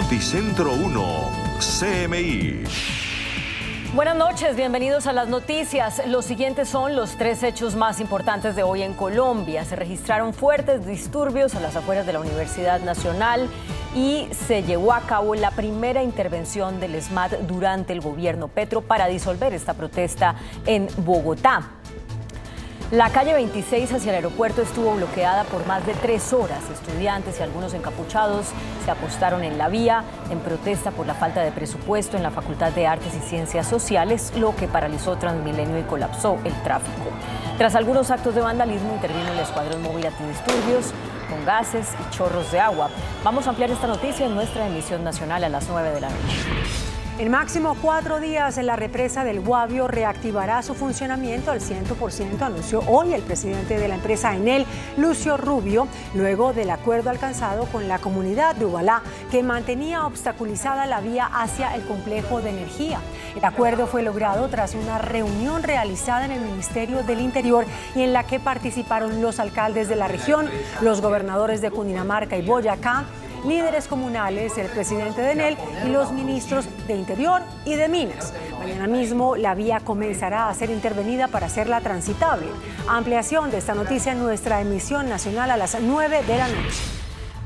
Noticentro 1, CMI. Buenas noches, bienvenidos a las noticias. Los siguientes son los 3 hechos más importantes de hoy en Colombia. Se registraron fuertes disturbios a las afueras de la Universidad Nacional y se llevó a cabo la primera intervención del ESMAD durante el gobierno Petro para disolver esta protesta en Bogotá. La calle 26 hacia el aeropuerto estuvo bloqueada por más de 3 horas. Estudiantes y algunos encapuchados se apostaron en la vía en protesta por la falta de presupuesto en la Facultad de Artes y Ciencias Sociales, lo que paralizó Transmilenio y colapsó el tráfico. Tras algunos actos de vandalismo, intervino el Escuadrón Móvil Antidisturbios con gases y chorros de agua. Vamos a ampliar esta noticia en nuestra emisión nacional a las 9 de la noche. En máximo 4 días, la represa del Guavio reactivará su funcionamiento al 100%, anunció hoy el presidente de la empresa Enel, Lucio Rubio, luego del acuerdo alcanzado con la comunidad de Ubalá, que mantenía obstaculizada la vía hacia el complejo de energía. El acuerdo fue logrado tras una reunión realizada en el Ministerio del Interior y en la que participaron los alcaldes de la región, los gobernadores de Cundinamarca y Boyacá, líderes comunales, el presidente de Enel y los ministros de Interior y de Minas. Mañana mismo la vía comenzará a ser intervenida para hacerla transitable. Ampliación de esta noticia en nuestra emisión nacional a las 9 de la noche.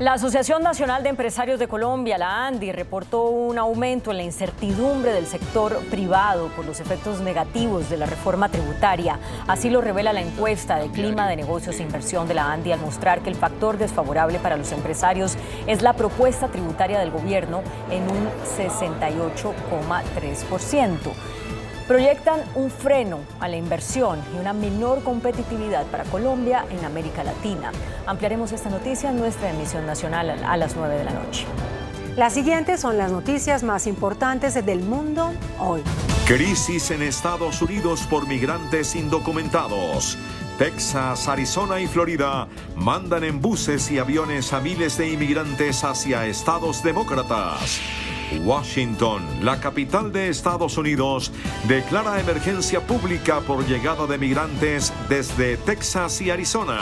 La Asociación Nacional de Empresarios de Colombia, la ANDI, reportó un aumento en la incertidumbre del sector privado por los efectos negativos de la reforma tributaria. Así lo revela la encuesta de clima de negocios e inversión de la ANDI al mostrar que el factor desfavorable para los empresarios es la propuesta tributaria del gobierno en un 68,3%. Proyectan un freno a la inversión y una menor competitividad para Colombia en América Latina. Ampliaremos esta noticia en nuestra emisión nacional a las 9 de la noche. Las siguientes son las noticias más importantes del mundo hoy. Crisis en Estados Unidos por migrantes indocumentados. Texas, Arizona y Florida mandan en buses y aviones a miles de inmigrantes hacia estados demócratas. Washington, la capital de Estados Unidos, declara emergencia pública por llegada de migrantes desde Texas y Arizona.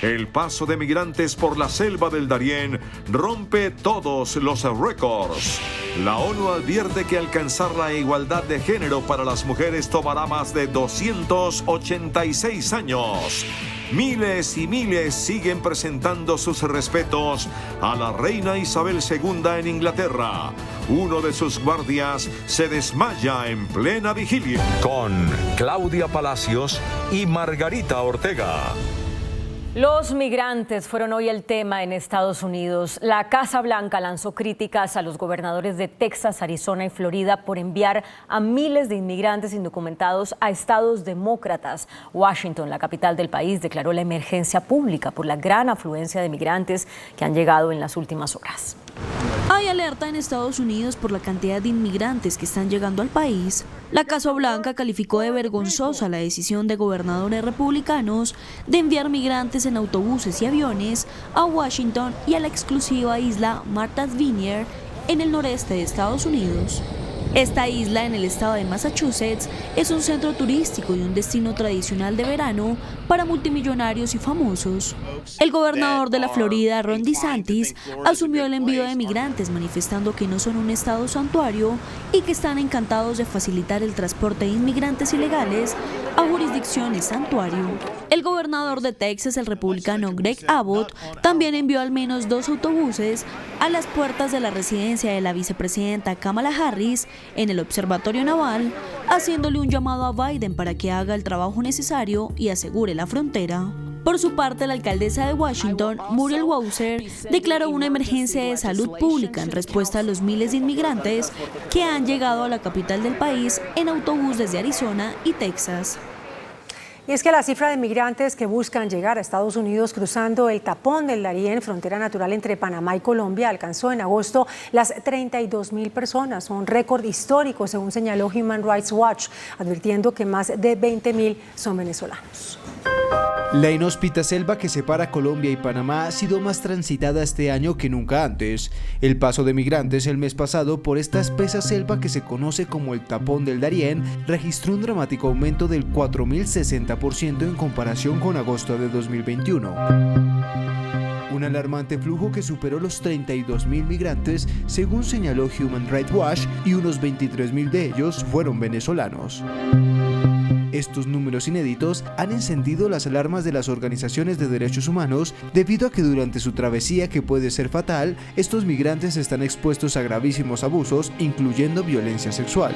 El paso de migrantes por la selva del Darién rompe todos los récords. La ONU advierte que alcanzar la igualdad de género para las mujeres tomará más de 286 años. Miles y miles siguen presentando sus respetos a la reina Isabel II en Inglaterra. Uno de sus guardias se desmaya en plena vigilia. Con Claudia Palacios y Margarita Ortega. Los migrantes fueron hoy el tema en Estados Unidos. La Casa Blanca lanzó críticas a los gobernadores de Texas, Arizona y Florida por enviar a miles de inmigrantes indocumentados a estados demócratas. Washington, la capital del país, declaró la emergencia pública por la gran afluencia de migrantes que han llegado en las últimas horas. Hay alerta en Estados Unidos por la cantidad de inmigrantes que están llegando al país. La Casa Blanca calificó de vergonzosa la decisión de gobernadores republicanos de enviar migrantes en autobuses y aviones a Washington y a la exclusiva isla Martha's Vineyard en el noreste de Estados Unidos. Esta isla en el estado de Massachusetts es un centro turístico y un destino tradicional de verano para multimillonarios y famosos. El gobernador de la Florida, Ron DeSantis, asumió el envío de migrantes manifestando que no son un estado santuario y que están encantados de facilitar el transporte de inmigrantes ilegales a jurisdicciones santuario. El gobernador de Texas, el republicano Greg Abbott, también envió al menos 2 autobuses a las puertas de la residencia de la vicepresidenta Kamala Harris en el Observatorio Naval, haciéndole un llamado a Biden para que haga el trabajo necesario y asegure la frontera. Por su parte, la alcaldesa de Washington, Muriel Bowser, declaró una emergencia de salud pública en respuesta a los miles de inmigrantes que han llegado a la capital del país en autobús desde Arizona y Texas. Y es que la cifra de migrantes que buscan llegar a Estados Unidos cruzando el tapón del Darién, frontera natural entre Panamá y Colombia, alcanzó en agosto las 32.000 personas, un récord histórico según señaló Human Rights Watch, advirtiendo que más de 20.000 son venezolanos. La inhóspita selva que separa Colombia y Panamá ha sido más transitada este año que nunca antes. El paso de migrantes el mes pasado por esta espesa selva que se conoce como el tapón del Darién registró un dramático aumento del 4.060% en comparación con agosto de 2021. Un alarmante flujo que superó los 32.000 migrantes, según señaló Human Rights Watch, y unos 23.000 de ellos fueron venezolanos. Estos números inéditos han encendido las alarmas de las organizaciones de derechos humanos debido a que durante su travesía, que puede ser fatal, estos migrantes están expuestos a gravísimos abusos, incluyendo violencia sexual.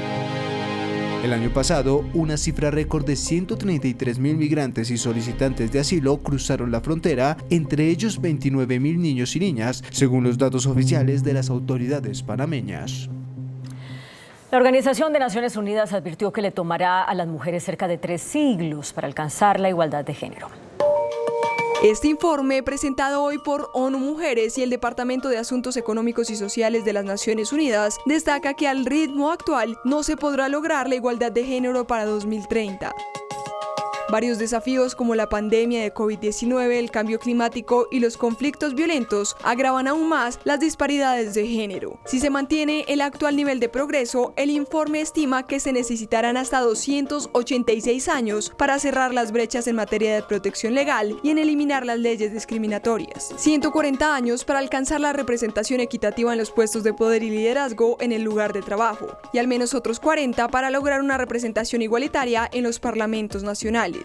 El año pasado, una cifra récord de 133.000 migrantes y solicitantes de asilo cruzaron la frontera, entre ellos 29.000 niños y niñas, según los datos oficiales de las autoridades panameñas. La Organización de Naciones Unidas advirtió que le tomará a las mujeres cerca de 3 siglos para alcanzar la igualdad de género. Este informe, presentado hoy por ONU Mujeres y el Departamento de Asuntos Económicos y Sociales de las Naciones Unidas, destaca que al ritmo actual no se podrá lograr la igualdad de género para 2030. Varios desafíos como la pandemia de COVID-19, el cambio climático y los conflictos violentos agravan aún más las disparidades de género. Si se mantiene el actual nivel de progreso, el informe estima que se necesitarán hasta 286 años para cerrar las brechas en materia de protección legal y en eliminar las leyes discriminatorias. 140 años para alcanzar la representación equitativa en los puestos de poder y liderazgo en el lugar de trabajo, y al menos otros 40 para lograr una representación igualitaria en los parlamentos nacionales.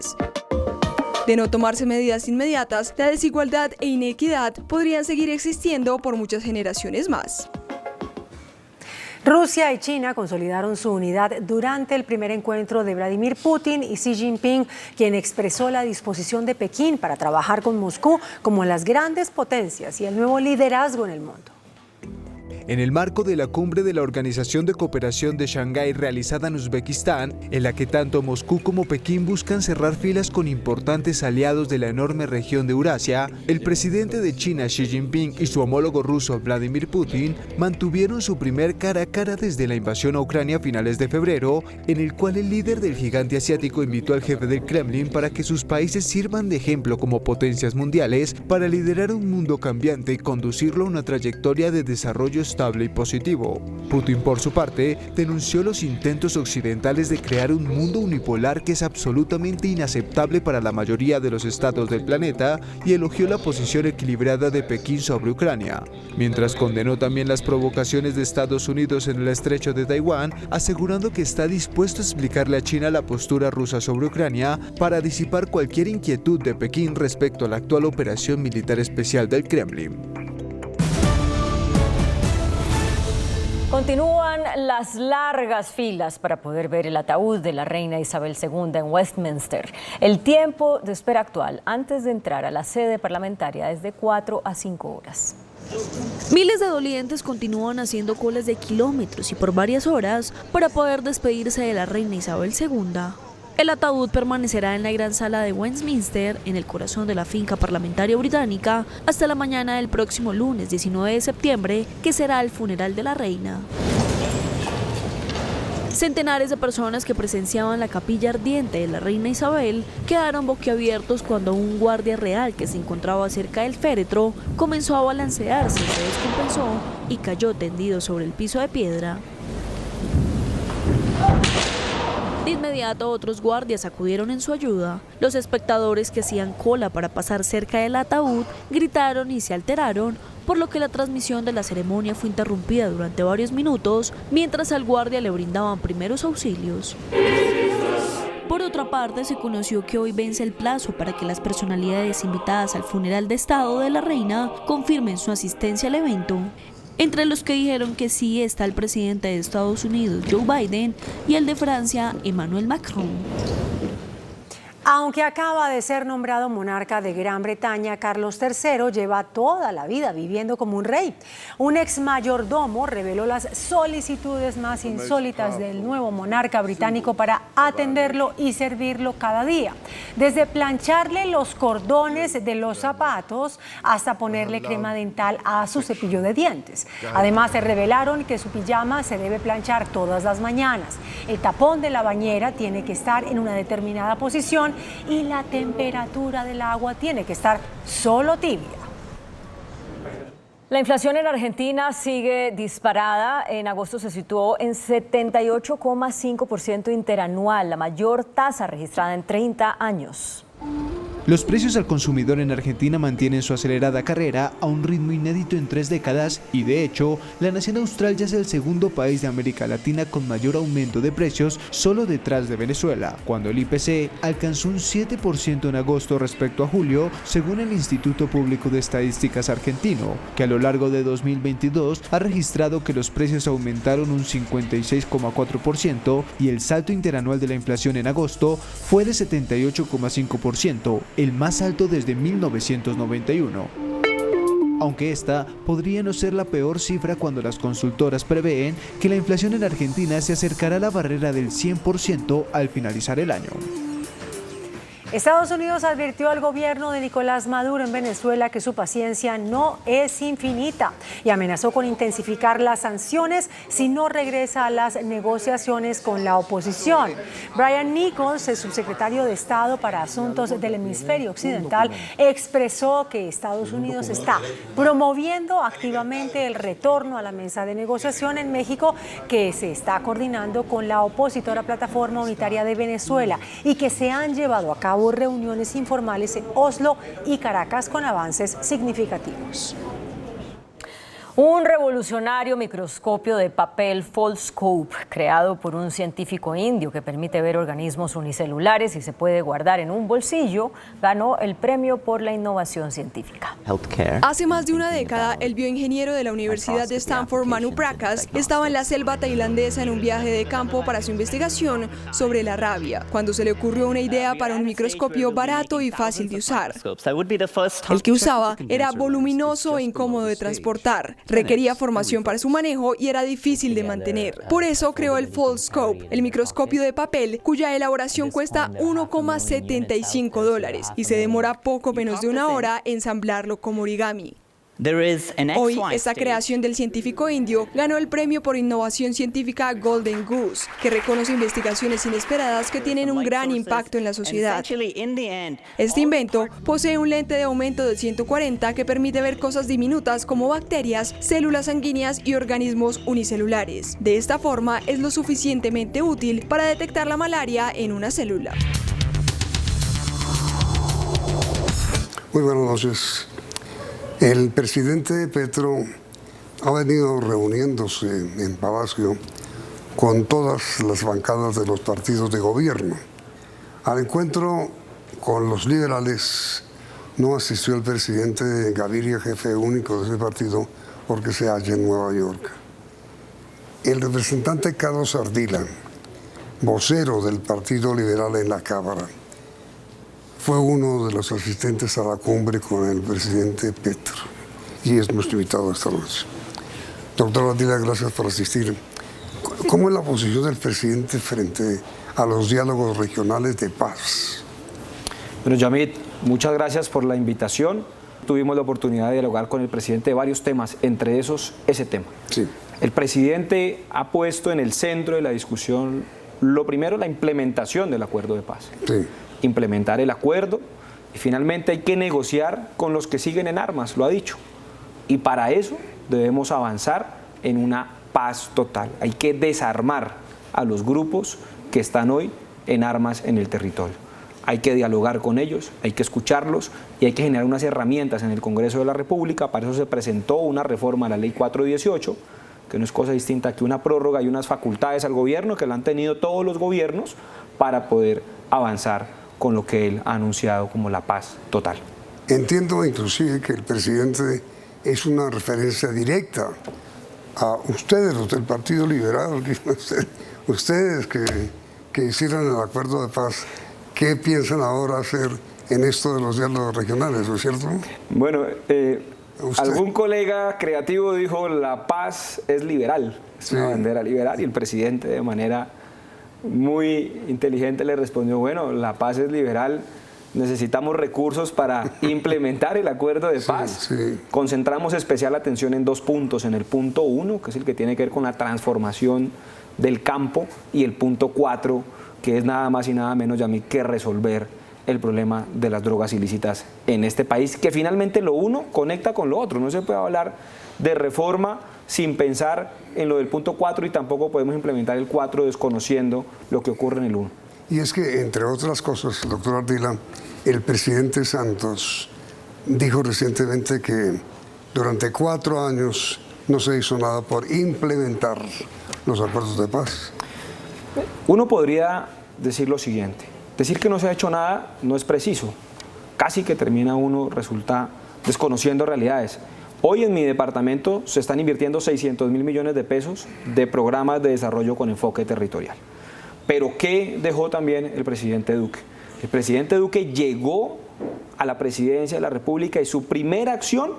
De no tomarse medidas inmediatas, la desigualdad e inequidad podrían seguir existiendo por muchas generaciones más. Rusia y China consolidaron su unidad durante el primer encuentro de Vladimir Putin y Xi Jinping, quien expresó la disposición de Pekín para trabajar con Moscú como las grandes potencias y el nuevo liderazgo en el mundo. En el marco de la cumbre de la Organización de Cooperación de Shanghái realizada en Uzbekistán, en la que tanto Moscú como Pekín buscan cerrar filas con importantes aliados de la enorme región de Eurasia, el presidente de China Xi Jinping y su homólogo ruso Vladimir Putin mantuvieron su primer cara a cara desde la invasión a Ucrania a finales de febrero, en el cual el líder del gigante asiático invitó al jefe del Kremlin para que sus países sirvan de ejemplo como potencias mundiales para liderar un mundo cambiante y conducirlo a una trayectoria de desarrollo estable y positivo. Putin, por su parte, denunció los intentos occidentales de crear un mundo unipolar que es absolutamente inaceptable para la mayoría de los estados del planeta y elogió la posición equilibrada de Pekín sobre Ucrania, mientras condenó también las provocaciones de Estados Unidos en el estrecho de Taiwán, asegurando que está dispuesto a explicarle a China la postura rusa sobre Ucrania para disipar cualquier inquietud de Pekín respecto a la actual operación militar especial del Kremlin. Continúan las largas filas para poder ver el ataúd de la reina Isabel II en Westminster. El tiempo de espera actual antes de entrar a la sede parlamentaria es de 4 a 5 horas. Miles de dolientes continúan haciendo colas de kilómetros y por varias horas para poder despedirse de la reina Isabel II. El ataúd permanecerá en la gran sala de Westminster, en el corazón de la finca parlamentaria británica, hasta la mañana del próximo lunes 19 de septiembre, que será el funeral de la reina. Centenares de personas que presenciaban la capilla ardiente de la reina Isabel quedaron boquiabiertos cuando un guardia real que se encontraba cerca del féretro comenzó a balancearse, se descompensó y cayó tendido sobre el piso de piedra. De inmediato otros guardias acudieron en su ayuda. Los espectadores que hacían cola para pasar cerca del ataúd gritaron y se alteraron, por lo que la transmisión de la ceremonia fue interrumpida durante varios minutos, mientras al guardia le brindaban primeros auxilios. Por otra parte, se conoció que hoy vence el plazo para que las personalidades invitadas al funeral de Estado de la reina confirmen su asistencia al evento. Entre los que dijeron que sí está el presidente de Estados Unidos, Joe Biden, y el de Francia, Emmanuel Macron. Aunque acaba de ser nombrado monarca de Gran Bretaña, Carlos III lleva toda la vida viviendo como un rey. Un ex mayordomo reveló las solicitudes más insólitas del nuevo monarca británico para atenderlo y servirlo cada día. Desde plancharle los cordones de los zapatos hasta ponerle crema dental a su cepillo de dientes. Además, se revelaron que su pijama se debe planchar todas las mañanas. El tapón de la bañera tiene que estar en una determinada posición y la temperatura del agua tiene que estar solo tibia. La inflación en Argentina sigue disparada. En agosto se situó en 78,5% interanual, la mayor tasa registrada en 30 años. Los precios al consumidor en Argentina mantienen su acelerada carrera a un ritmo inédito en 3 décadas y, de hecho, la nación austral ya es el segundo país de América Latina con mayor aumento de precios, solo detrás de Venezuela, cuando el IPC alcanzó un 7% en agosto respecto a julio, según el Instituto Público de Estadísticas argentino, que a lo largo de 2022 ha registrado que los precios aumentaron un 56,4% y el salto interanual de la inflación en agosto fue de 78,5%, el más alto desde 1991. Aunque esta podría no ser la peor cifra cuando las consultoras prevén que la inflación en Argentina se acercará a la barrera del 100% al finalizar el año. Estados Unidos advirtió al gobierno de Nicolás Maduro en Venezuela que su paciencia no es infinita y amenazó con intensificar las sanciones si no regresa a las negociaciones con la oposición. Brian Nichols, el subsecretario de Estado para Asuntos del Hemisferio Occidental, expresó que Estados Unidos está promoviendo activamente el retorno a la mesa de negociación en México, que se está coordinando con la opositora Plataforma Unitaria de Venezuela y que se han llevado a cabo reuniones informales en Oslo y Caracas con avances significativos. Un revolucionario microscopio de papel Foldscope, creado por un científico indio que permite ver organismos unicelulares y se puede guardar en un bolsillo, ganó el premio por la innovación científica. Hace más de una década, el bioingeniero de la Universidad de Stanford, Manu Prakash, estaba en la selva tailandesa en un viaje de campo para su investigación sobre la rabia, cuando se le ocurrió una idea para un microscopio barato y fácil de usar. El que usaba era voluminoso e incómodo de transportar. Requería formación para su manejo y era difícil de mantener. Por eso creó el Foldscope, el microscopio de papel cuya elaboración cuesta $1,75 y se demora poco menos de una hora ensamblarlo como origami. Hoy, esta creación del científico indio ganó el premio por innovación científica Golden Goose, que reconoce investigaciones inesperadas que tienen un gran impacto en la sociedad. Este invento posee un lente de aumento de 140 que permite ver cosas diminutas como bacterias, células sanguíneas y organismos unicelulares. De esta forma, es lo suficientemente útil para detectar la malaria en una célula. Muy buenas noches. El presidente Petro ha venido reuniéndose en Palacio con todas las bancadas de los partidos de gobierno. Al encuentro con los liberales no asistió el presidente Gaviria, jefe único de ese partido, porque se halla en Nueva York. El representante Carlos Ardila, vocero del Partido Liberal en la Cámara, fue uno de los asistentes a la cumbre con el presidente Petro y es nuestro invitado esta noche. Doctor Ardila, gracias por asistir. ¿Cómo es la posición del presidente frente a los diálogos regionales de paz? Bueno, Yamit, muchas gracias por la invitación. Tuvimos la oportunidad de dialogar con el presidente de varios temas, entre esos ese tema. Sí. El presidente ha puesto en el centro de la discusión, lo primero, la implementación del acuerdo de paz. Sí. Implementar el acuerdo y finalmente hay que negociar con los que siguen en armas, lo ha dicho. Y para eso debemos avanzar en una paz total. Hay que desarmar a los grupos que están hoy en armas en el territorio. Hay que dialogar con ellos, hay que escucharlos y hay que generar unas herramientas en el Congreso de la República. Para eso se presentó una reforma a la Ley 418, que no es cosa distinta que una prórroga y unas facultades al gobierno que la han tenido todos los gobiernos para poder avanzar con lo que él ha anunciado como la paz total. Entiendo inclusive que el presidente es una referencia directa a ustedes, los del Partido Liberal, ustedes que hicieron el acuerdo de paz. ¿Qué piensan ahora hacer en esto de los diálogos regionales, ¿no es cierto? Bueno, algún colega creativo dijo la paz es liberal, es una bandera liberal, y el presidente de manera muy inteligente le respondió, bueno, la paz es liberal, necesitamos recursos para implementar el acuerdo de paz. Concentramos especial atención en 2 puntos, en el punto 1, que es el que tiene que ver con la transformación del campo, y el punto 4, que es nada más y nada menos que resolver el problema de las drogas ilícitas en este país, que finalmente lo uno conecta con lo otro. No se puede hablar de reforma sin pensar en lo del punto 4 y tampoco podemos implementar el 4 desconociendo lo que ocurre en el 1. Y es que, entre otras cosas, doctor Ardila, el presidente Santos dijo recientemente que durante 4 años no se hizo nada por implementar los acuerdos de paz. Uno podría decir lo siguiente: decir que no se ha hecho nada no es preciso. Casi que termina uno, resulta desconociendo realidades. Hoy en mi departamento se están invirtiendo 600.000 millones de pesos de programas de desarrollo con enfoque territorial. Pero ¿qué dejó también el presidente Duque? El presidente Duque llegó a la presidencia de la República y su primera acción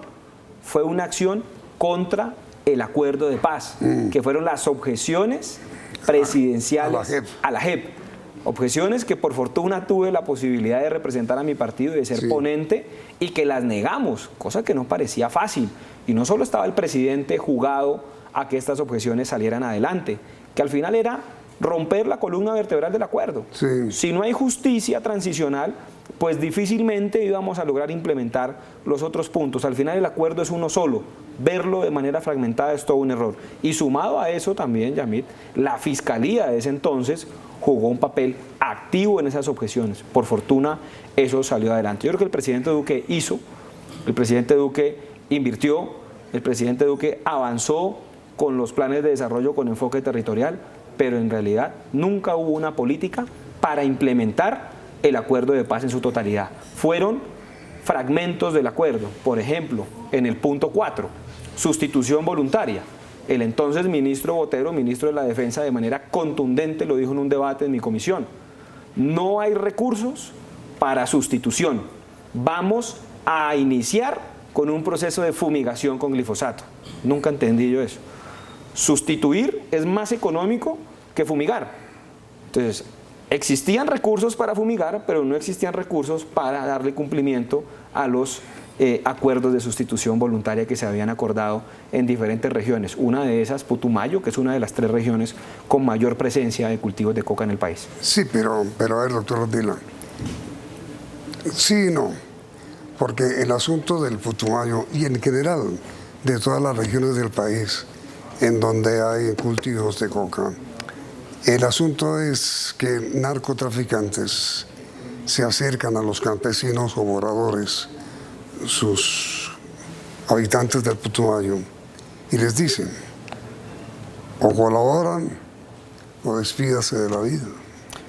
fue una acción contra el acuerdo de paz, que fueron las objeciones presidenciales a la JEP. Objeciones que por fortuna tuve la posibilidad de representar a mi partido y de ser ponente, y que las negamos, cosa que no parecía fácil. Y no solo estaba el presidente jugado a que estas objeciones salieran adelante, que al final era romper la columna vertebral del acuerdo. Si no hay justicia transicional, pues difícilmente íbamos a lograr implementar los otros puntos. Al final el acuerdo es uno solo. Verlo de manera fragmentada es todo un error. Y sumado a eso también, Yamit, la Fiscalía de ese entonces jugó un papel activo en esas objeciones. Por fortuna, eso salió adelante. Yo creo que el presidente Duque hizo, el presidente Duque invirtió, el presidente Duque avanzó con los planes de desarrollo con enfoque territorial, pero en realidad nunca hubo una política para implementar el acuerdo de paz en su totalidad. Fueron fragmentos del acuerdo. Por ejemplo, en el punto 4, sustitución voluntaria. El entonces ministro Botero, ministro de la Defensa, de manera contundente lo dijo en un debate en mi comisión: no hay recursos para sustitución. Vamos a iniciar con un proceso de fumigación con glifosato. Nunca entendí yo eso. Sustituir es más económico que fumigar. Entonces, existían recursos para fumigar, pero no existían recursos para darle cumplimiento a los acuerdos de sustitución voluntaria que se habían acordado en diferentes regiones. Una de esas, Putumayo, que es una de las 3 regiones con mayor presencia de cultivos de coca en el país. Sí, pero a ver, doctor Ardila, sí y no, porque el asunto del Putumayo y en general de todas las regiones del país en donde hay cultivos de coca, el asunto es que narcotraficantes se acercan a los campesinos o moradores, sus habitantes del Putumayo, y les dicen: o colaboran o despídase de la vida.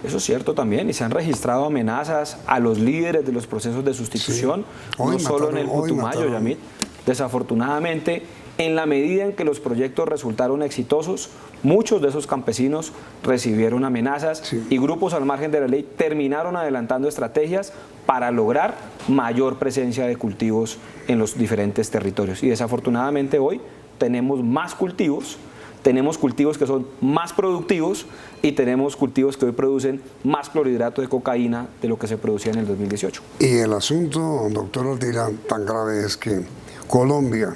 Eso es cierto también, y se han registrado amenazas a los líderes de los procesos de sustitución, no solo en el Putumayo, Yamit. Desafortunadamente, en la medida en que los proyectos resultaron exitosos, muchos de esos campesinos recibieron amenazas y grupos al margen de la ley terminaron adelantando estrategias para lograr mayor presencia de cultivos en los diferentes territorios. Y desafortunadamente hoy tenemos más cultivos, tenemos cultivos que son más productivos y tenemos cultivos que hoy producen más clorhidrato de cocaína de lo que se producía en el 2018. Y el asunto, doctor Ardila, tan grave es que Colombia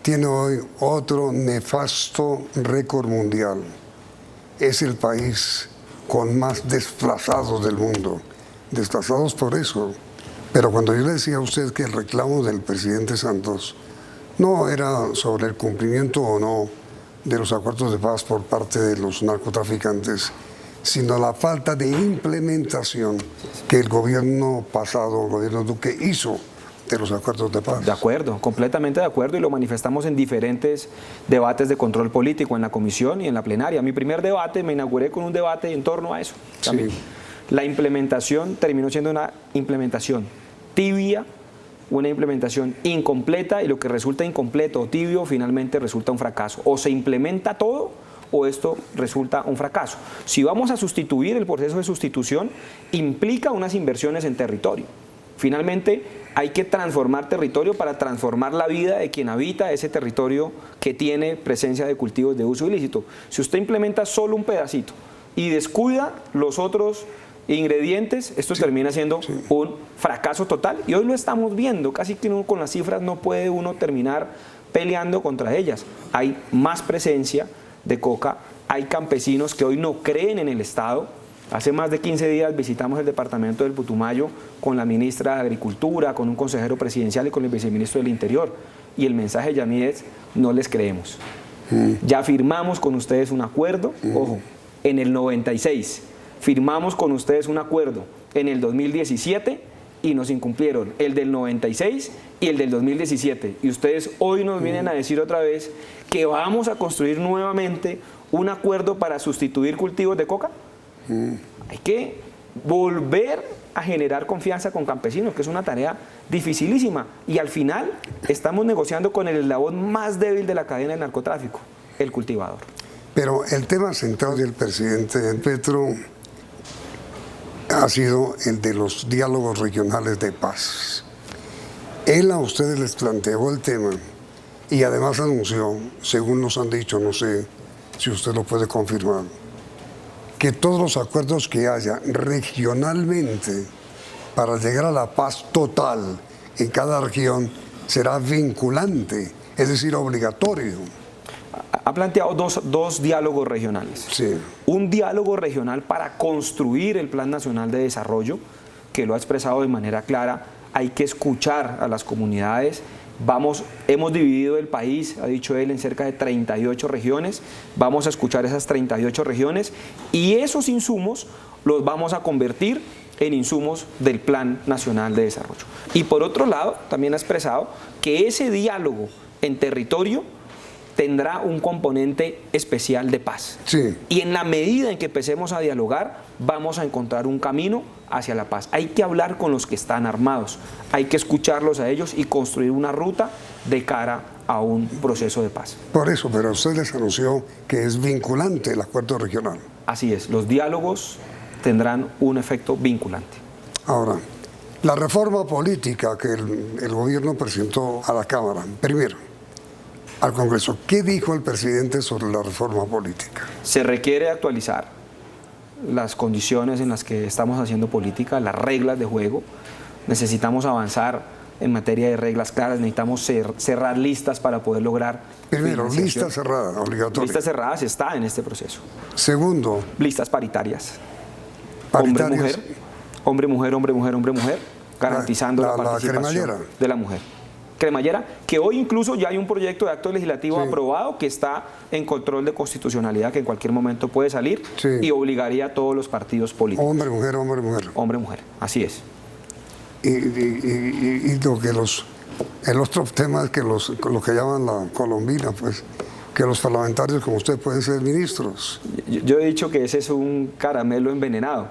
tiene hoy otro nefasto récord mundial. Es el país con más desplazados del mundo. Desplazados por eso. Pero cuando yo le decía a usted que el reclamo del presidente Santos no era sobre el cumplimiento o no de los acuerdos de paz por parte de los narcotraficantes, sino la falta de implementación que el gobierno pasado, el gobierno Duque, hizo de los acuerdos de paz. De acuerdo, completamente de acuerdo, y lo manifestamos en diferentes debates de control político en la comisión y en la plenaria. Mi primer debate me inauguré con un debate en torno a eso también. La implementación terminó siendo una implementación tibia, una implementación incompleta, y lo que resulta incompleto o tibio finalmente resulta un fracaso. O se implementa todo o esto resulta un fracaso. Si vamos a sustituir, el proceso de sustitución implica unas inversiones en territorio. Finalmente, hay que transformar territorio para transformar la vida de quien habita ese territorio que tiene presencia de cultivos de uso ilícito. Si usted implementa solo un pedacito y descuida los otros ingredientes, esto termina siendo un fracaso total. Y hoy lo estamos viendo, casi que uno con las cifras no puede uno terminar peleando contra ellas. Hay más presencia de coca, hay campesinos que hoy no creen en el Estado. Hace más de 15 días visitamos el departamento del Putumayo con la ministra de Agricultura, con un consejero presidencial y con el viceministro del Interior. Y el mensaje, Yamid, es: no les creemos. Ya firmamos con ustedes un acuerdo, ojo, en el 96. firmamos con ustedes un acuerdo en el 2017 y nos incumplieron el del 96 y el del 2017. Y ustedes hoy nos vienen a decir otra vez que vamos a construir nuevamente un acuerdo para sustituir cultivos de coca. Hay que volver a generar confianza con campesinos, que es una tarea dificilísima. Y al final estamos negociando con el eslabón más débil de la cadena del narcotráfico, el cultivador. Pero el tema central del presidente Petro ha sido el de los diálogos regionales de paz. Él a ustedes les planteó el tema y además anunció, según nos han dicho, no sé si usted lo puede confirmar, que todos los acuerdos que haya regionalmente para llegar a la paz total en cada región será vinculante, es decir, obligatorio. Ha planteado dos diálogos regionales. Sí. Un diálogo regional para construir el Plan Nacional de Desarrollo, que lo ha expresado de manera clara. Hay que escuchar a las comunidades. Hemos dividido el país, ha dicho él, en cerca de 38 regiones. Vamos a escuchar esas 38 regiones y esos insumos los vamos a convertir en insumos del Plan Nacional de Desarrollo. Y por otro lado, también ha expresado que ese diálogo en territorio tendrá un componente especial de paz. Sí. Y en la medida en que empecemos a dialogar, vamos a encontrar un camino hacia la paz. Hay que hablar con los que están armados, hay que escucharlos a ellos y construir una ruta de cara a un proceso de paz. Por eso, pero usted les anunció que es vinculante el acuerdo regional. Así es, los diálogos tendrán un efecto vinculante. Ahora, la reforma política que el gobierno presentó a la Cámara, primero, al Congreso, ¿qué dijo el presidente sobre la reforma política? Se requiere actualizar las condiciones en las que estamos haciendo política, las reglas de juego. Necesitamos avanzar en materia de reglas claras, necesitamos cerrar listas para poder lograr... Primero, lista cerrada, obligatoria. Listas cerradas está en este proceso. Segundo, listas paritarias. paritarias. Hombre, mujer, hombre, mujer, hombre, mujer, garantizando la participación cremallera de la mujer. Cremallera, que hoy incluso ya hay un proyecto de acto legislativo aprobado que está en control de constitucionalidad, que en cualquier momento puede salir y obligaría a todos los partidos políticos. Hombre, mujer, hombre, mujer. Hombre, mujer, así es. Y lo que el otro tema es que lo que llaman la colombina, pues, que los parlamentarios como usted pueden ser ministros. Yo he dicho que ese es un caramelo envenenado,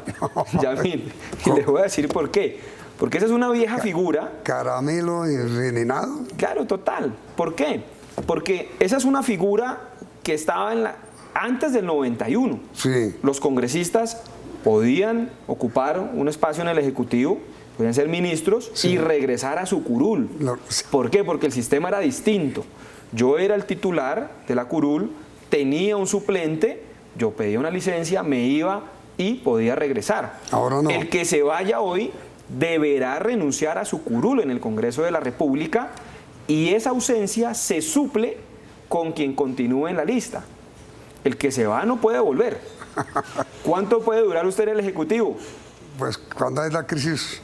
Yamil, y les voy a decir por qué. Porque esa es una vieja figura. ¿Caramelo envenenado? Claro, total. ¿Por qué? Porque esa es una figura que estaba antes del 91. Sí. Los congresistas podían ocupar un espacio en el Ejecutivo, podían ser ministros y regresar a su curul. ¿Por qué? Porque el sistema era distinto. Yo era el titular de la curul, tenía un suplente, yo pedía una licencia, me iba y podía regresar. Ahora no. El que se vaya hoy deberá renunciar a su curul en el Congreso de la República y esa ausencia se suple con quien continúe en la lista. El que se va no puede volver. ¿Cuánto puede durar usted en el Ejecutivo? Pues, ¿cuándo es la crisis?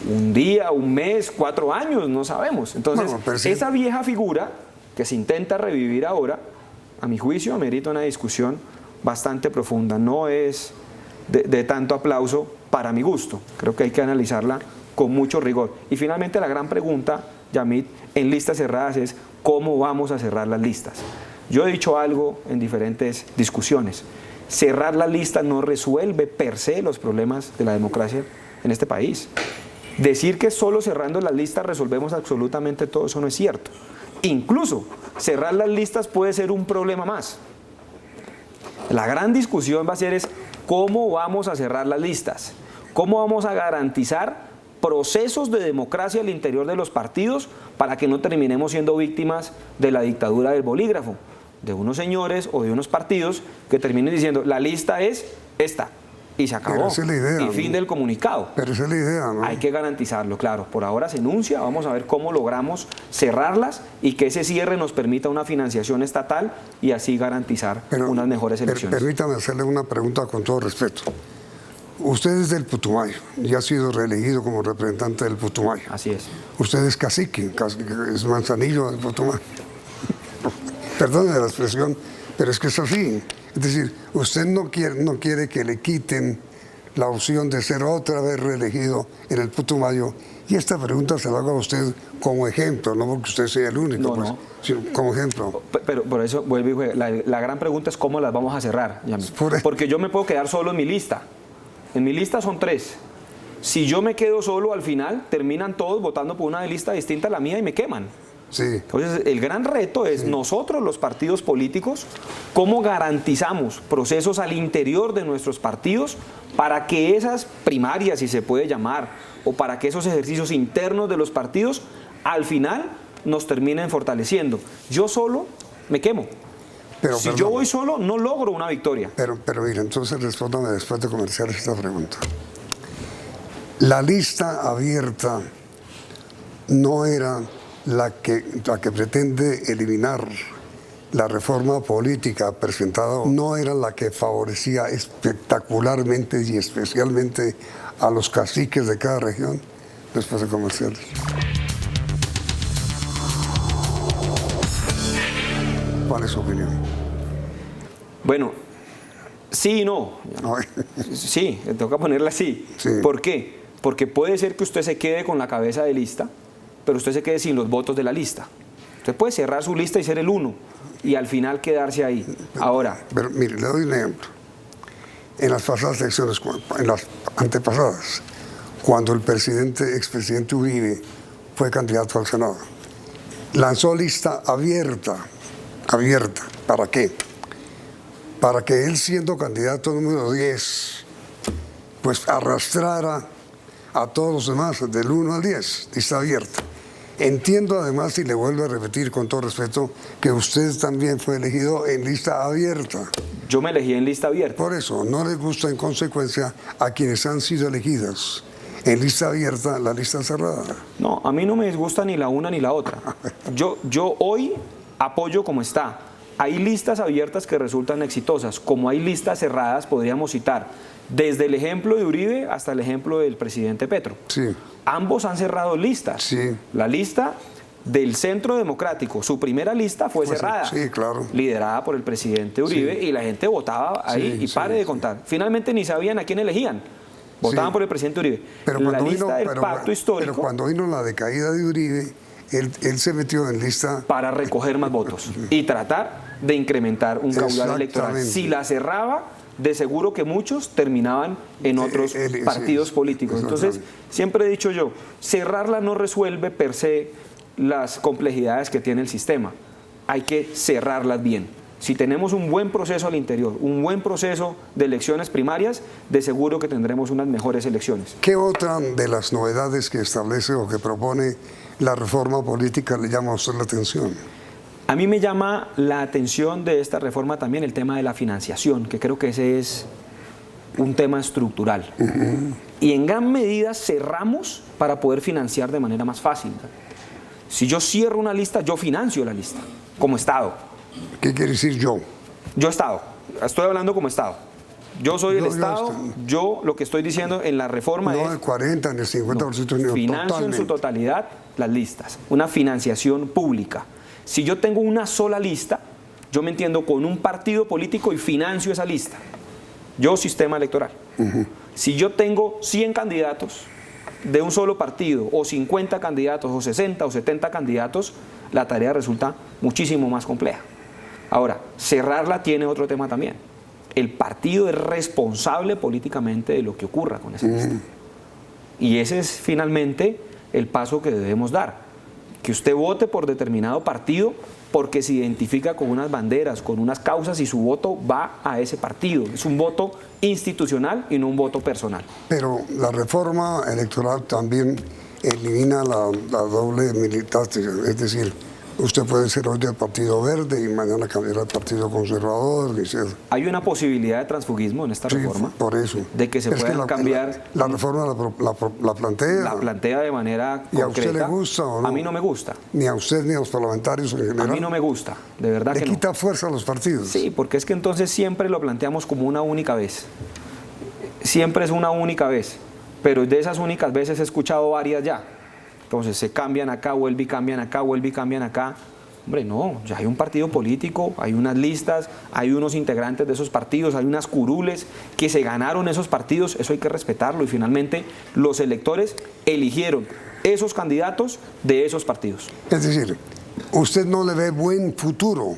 Un día, un mes, 4 años, no sabemos. Entonces, esa vieja figura que se intenta revivir ahora, a mi juicio, amerita una discusión bastante profunda. No es de tanto aplauso para mi gusto. Creo que hay que analizarla con mucho rigor. Y finalmente la gran pregunta, Yamit, en listas cerradas es ¿cómo vamos a cerrar las listas? Yo he dicho algo en diferentes discusiones. Cerrar las listas no resuelve per se los problemas de la democracia en este país. Decir que solo cerrando las listas resolvemos absolutamente todo, eso no es cierto. Incluso cerrar las listas puede ser un problema más. La gran discusión va a ser ¿cómo vamos a cerrar las listas? ¿Cómo vamos a garantizar procesos de democracia al interior de los partidos para que no terminemos siendo víctimas de la dictadura del bolígrafo? De unos señores o de unos partidos que terminen diciendo la lista es esta y se acabó. Esa es la idea, y fin del comunicado. Pero esa es la idea, ¿no? Hay que garantizarlo, claro. Por ahora se enuncia, vamos a ver cómo logramos cerrarlas y que ese cierre nos permita una financiación estatal y así garantizar unas mejores elecciones. Permítame hacerle una pregunta con todo respeto. Usted es del Putumayo y ha sido reelegido como representante del Putumayo. Así es. Usted es cacique, es Manzanillo del Putumayo. Perdone la expresión, pero es que es así. Es decir, usted no quiere que le quiten la opción de ser otra vez reelegido en el Putumayo. Y esta pregunta se la hago a usted como ejemplo, no porque usted sea el único, pues, sino como ejemplo. Pero por eso, vuelvo y la gran pregunta es cómo las vamos a cerrar, porque yo me puedo quedar solo en mi lista. En mi lista son 3. Si yo me quedo solo, al final terminan todos votando por una lista distinta a la mía y me queman. Sí. Entonces, el gran reto es nosotros, los partidos políticos, cómo garantizamos procesos al interior de nuestros partidos para que esas primarias, si se puede llamar, o para que esos ejercicios internos de los partidos, al final nos terminen fortaleciendo. Yo solo me quemo. Si yo voy solo, no logro una victoria. Pero mira, entonces respóndame después de comerciales esta pregunta. La lista abierta no era la que pretende eliminar la reforma política presentada, no era la que favorecía espectacularmente y especialmente a los caciques de cada región. Después de comerciales. ¿Cuál es su opinión? Bueno, sí y no. Sí, me toca ponerla así. Sí. ¿Por qué? Porque puede ser que usted se quede con la cabeza de lista, pero usted se quede sin los votos de la lista. Usted puede cerrar su lista y ser el 1 y al final quedarse ahí. Ahora. Pero mire, le doy un ejemplo. En las pasadas elecciones, en las antepasadas, cuando el expresidente Uribe fue candidato al Senado, lanzó lista abierta. ¿Para qué? Para que él, siendo candidato número 10, pues arrastrara a todos los demás, del 1 al 10, lista abierta. Entiendo además, y le vuelvo a repetir con todo respeto, que usted también fue elegido en lista abierta. Yo me elegí en lista abierta. Por eso, no le gusta en consecuencia a quienes han sido elegidas en lista abierta, la lista cerrada. No, a mí no me disgusta ni la una ni la otra. Yo hoy apoyo como está. Hay listas abiertas que resultan exitosas, como hay listas cerradas, podríamos citar, desde el ejemplo de Uribe hasta el ejemplo del presidente Petro. Sí. Ambos han cerrado listas. Sí. La lista del Centro Democrático, su primera lista fue cerrada, sí, claro, liderada por el presidente Uribe, y la gente votaba ahí pare de contar. Finalmente ni sabían a quién elegían. Votaban por el presidente Uribe. Pero la lista del pacto histórico. Pero cuando vino la decaída de Uribe, él se metió en lista para recoger más votos y tratar de incrementar un caudal electoral. Si la cerraba, de seguro que muchos terminaban en otros partidos políticos. Entonces, siempre he dicho yo, cerrarla no resuelve per se las complejidades que tiene el sistema. Hay que cerrarlas bien. Si tenemos un buen proceso al interior, un buen proceso de elecciones primarias, de seguro que tendremos unas mejores elecciones. ¿Qué otra de las novedades que establece o que propone la reforma política le llama a usted la atención? A mí me llama la atención de esta reforma también el tema de la financiación, que creo que ese es un tema estructural. Y en gran medida cerramos para poder financiar de manera más fácil. Si yo cierro una lista, yo financio la lista, como Estado. ¿Qué quiere decir yo? Yo Estado, estoy hablando como Estado. Yo soy el Estado, yo lo que estoy diciendo en la reforma es... No el 40 ni el 50%, ni financio en su totalidad las listas, una financiación pública. Si yo tengo una sola lista, yo me entiendo con un partido político y financio esa lista. Yo, sistema electoral. Si yo tengo 100 candidatos de un solo partido, o 50 candidatos, o 60 o 70 candidatos, la tarea resulta muchísimo más compleja. Ahora, cerrarla tiene otro tema también. El partido es responsable políticamente de lo que ocurra con esa lista. Y ese es finalmente el paso que debemos dar. Que usted vote por determinado partido porque se identifica con unas banderas, con unas causas y su voto va a ese partido. Es un voto institucional y no un voto personal. Pero la reforma electoral también elimina la doble militancia, es decir, usted puede ser hoy del Partido Verde y mañana cambiar al Partido Conservador. Hay una posibilidad de transfugismo en esta reforma. Por eso. De que se pueda cambiar. La reforma la plantea. La plantea de manera concreta. ¿Y a usted le gusta o no? A mí no me gusta. Ni a usted ni a los parlamentarios en general. A mí no me gusta, de verdad que no. Le quita fuerza a los partidos. Sí, porque es que entonces siempre lo planteamos como una única vez. Siempre es una única vez. Pero de esas únicas veces he escuchado varias ya. Entonces se cambian acá, vuelve y cambian acá, vuelve y cambian acá. Hombre, no, ya hay un partido político, hay unas listas, hay unos integrantes de esos partidos, hay unas curules que se ganaron esos partidos, eso hay que respetarlo, y finalmente los electores eligieron esos candidatos de esos partidos. Es decir, usted no le ve buen futuro,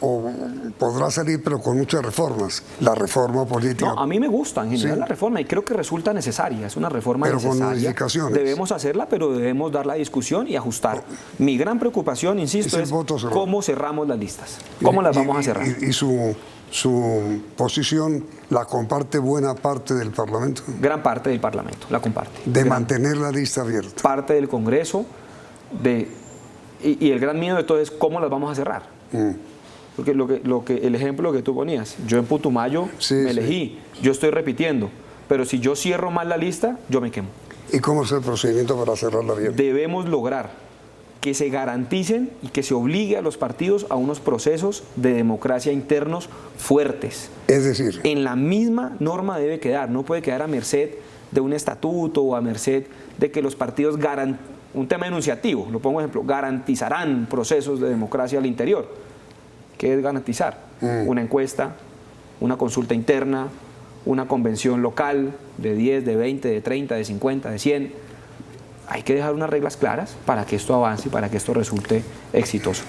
o podrá salir pero con muchas reformas, la reforma política. No, a mí me gusta en general la reforma y creo que resulta necesaria, es una reforma pero necesaria. Con modificaciones. Debemos hacerla, pero debemos dar la discusión y ajustar. Mi gran preocupación, insisto, es cómo cerramos las listas, cómo las vamos a cerrar. Y su posición la comparte buena parte del Parlamento. Gran parte del Parlamento la comparte. De mantener la lista abierta. Parte del Congreso, y el gran miedo de todo es cómo las vamos a cerrar. Porque el ejemplo que tú ponías, yo en Putumayo me elegí, yo estoy repitiendo, pero si yo cierro mal la lista, yo me quemo. ¿Y cómo es el procedimiento para cerrarla bien? Debemos lograr que se garanticen y que se obligue a los partidos a unos procesos de democracia internos fuertes. Es decir, en la misma norma debe quedar, no puede quedar a merced de un estatuto o a merced de que los partidos un tema enunciativo, lo pongo ejemplo, garantizarán procesos de democracia al interior. ¿Qué es garantizar? Una encuesta, una consulta interna, una convención local de 10, de 20, de 30, de 50, de 100. Hay que dejar unas reglas claras para que esto avance y para que esto resulte exitoso.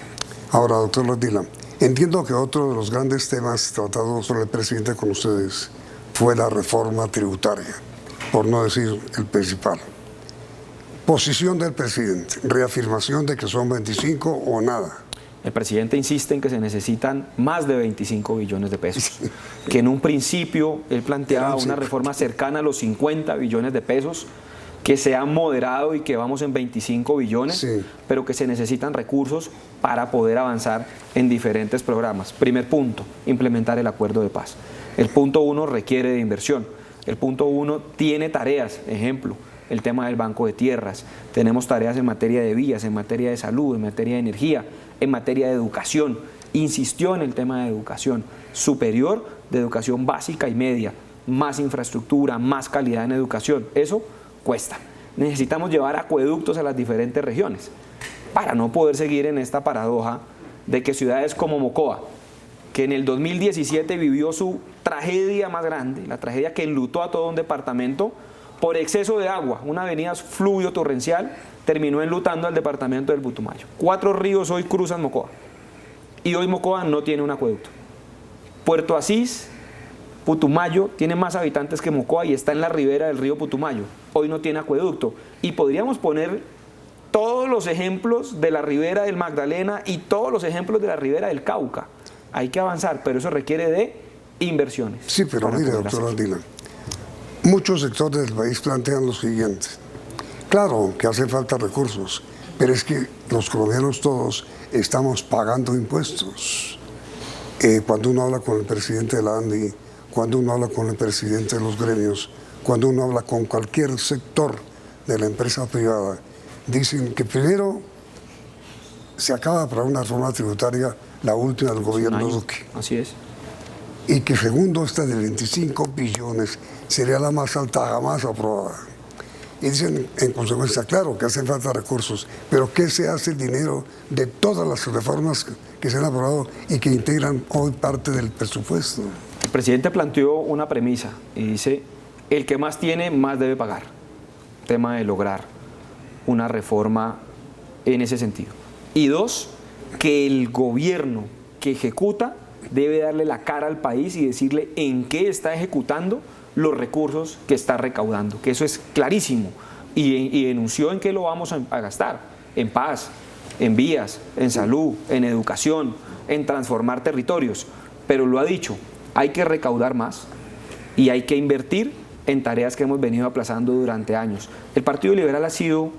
Ahora, doctor Ardila, entiendo que otro de los grandes temas tratados por el presidente con ustedes fue la reforma tributaria, por no decir el principal. Posición del presidente, reafirmación de que son 25 o nada. El presidente insiste en que se necesitan más de 25 billones de pesos, que en un principio él planteaba una reforma cercana a los 50 billones de pesos, que se ha moderado y que vamos en 25 billones, pero que se necesitan recursos para poder avanzar en diferentes programas. Primer punto, implementar el acuerdo de paz. El punto 1 requiere de inversión. El punto 1 tiene tareas, ejemplo, el tema del banco de tierras. Tenemos tareas en materia de vías, en materia de salud, en materia de energía, en materia de educación. Insistió en el tema de educación superior, de educación básica y media, más infraestructura, más calidad en educación. Eso cuesta. Necesitamos llevar acueductos a las diferentes regiones para no poder seguir en esta paradoja de que ciudades como Mocoa, que en el 2017 vivió su tragedia más grande, la tragedia que enlutó a todo un departamento por exceso de agua, una avenida fluvio torrencial, terminó enlutando al departamento del Putumayo. 4 ríos hoy cruzan Mocoa y hoy Mocoa no tiene un acueducto. Puerto Asís, Putumayo, tiene más habitantes que Mocoa y está en la ribera del río Putumayo. Hoy no tiene acueducto. Y podríamos poner todos los ejemplos de la ribera del Magdalena y todos los ejemplos de la ribera del Cauca. Hay que avanzar, pero eso requiere de inversiones. Sí, pero mire, doctor Ardila, muchos sectores del país plantean lo siguiente. Claro que hace falta recursos, pero es que los colombianos todos estamos pagando impuestos. Cuando uno habla con el presidente de la ANDI, cuando uno habla con el presidente de los gremios, cuando uno habla con cualquier sector de la empresa privada, dicen que primero se acaba para una reforma tributaria, la última del gobierno Duque. Así es. Y que segundo, esta de 25 billones sería la más alta jamás aprobada. Y dicen, en consecuencia, claro que hacen falta recursos, pero ¿qué se hace el dinero de todas las reformas que se han aprobado y que integran hoy parte del presupuesto? El presidente planteó una premisa y dice, el que más tiene, más debe pagar. Tema de lograr una reforma en ese sentido. Y 2, que el gobierno que ejecuta debe darle la cara al país y decirle en qué está ejecutando los recursos que está recaudando, que eso es clarísimo, y denunció en qué lo vamos a gastar, en paz, en vías, en salud, en educación, en transformar territorios, pero lo ha dicho, hay que recaudar más y hay que invertir en tareas que hemos venido aplazando durante años. El Partido Liberal ha sido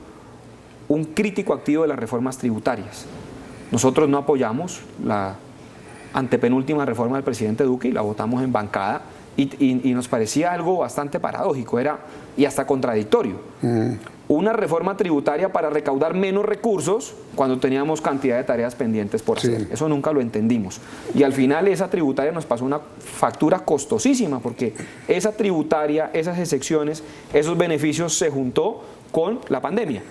un crítico activo de las reformas tributarias. Nosotros no apoyamos la antepenúltima reforma del presidente Duque y la votamos en bancada y nos parecía algo bastante paradójico y hasta contradictorio. Una reforma tributaria para recaudar menos recursos cuando teníamos cantidad de tareas pendientes por hacer. Eso nunca lo entendimos. Y al final esa tributaria nos pasó una factura costosísima porque esa tributaria, esas excepciones, esos beneficios se juntó con la pandemia.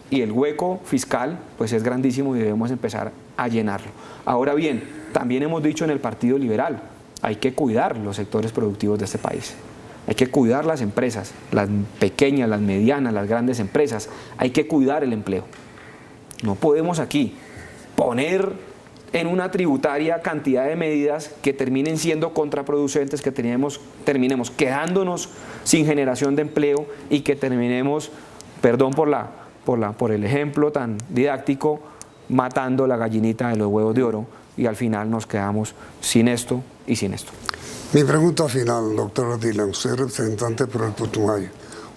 y el hueco fiscal pues es grandísimo y debemos empezar a llenarlo. Ahora bien, también hemos dicho en el Partido Liberal, hay que cuidar los sectores productivos de este país. Hay que cuidar las empresas, las pequeñas, las medianas, las grandes empresas. Hay que cuidar el empleo. No podemos aquí poner en una tributaria cantidad de medidas que terminen siendo contraproducentes, que terminemos quedándonos sin generación de empleo y que terminemos, perdón por el ejemplo tan didáctico, matando la gallinita de los huevos de oro y al final nos quedamos sin esto y sin esto. Mi pregunta final, doctora Dylan, usted es representante por el Putumayo.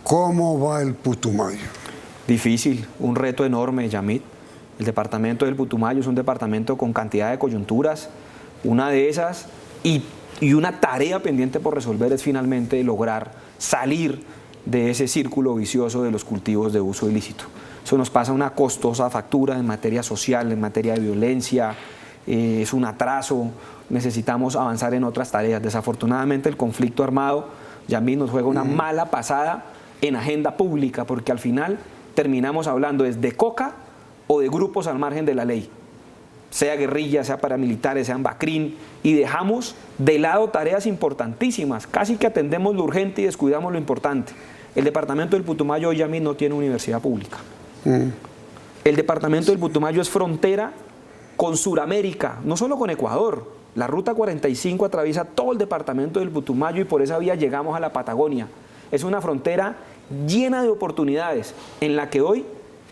¿Cómo va el Putumayo? Difícil, un reto enorme, Yamit. El departamento del Putumayo es un departamento con cantidad de coyunturas. Una de esas y una tarea pendiente por resolver es finalmente lograr salir de ese círculo vicioso de los cultivos de uso ilícito. Eso nos pasa una costosa factura en materia social, en materia de violencia, es un atraso. Necesitamos avanzar en otras tareas. Desafortunadamente el conflicto armado, Yamit, nos juega una mala pasada en agenda pública, porque al final terminamos hablando de coca o de grupos al margen de la ley, sea guerrilla, sea paramilitares, sean BACRIM, y dejamos de lado tareas importantísimas, casi que atendemos lo urgente y descuidamos lo importante. El departamento del Putumayo hoy, Yamit, no tiene universidad pública. El departamento del Putumayo es frontera con Suramérica, no solo con Ecuador. La ruta 45 atraviesa todo el departamento del Putumayo y por esa vía llegamos a la Patagonia. Es una frontera llena de oportunidades en la que hoy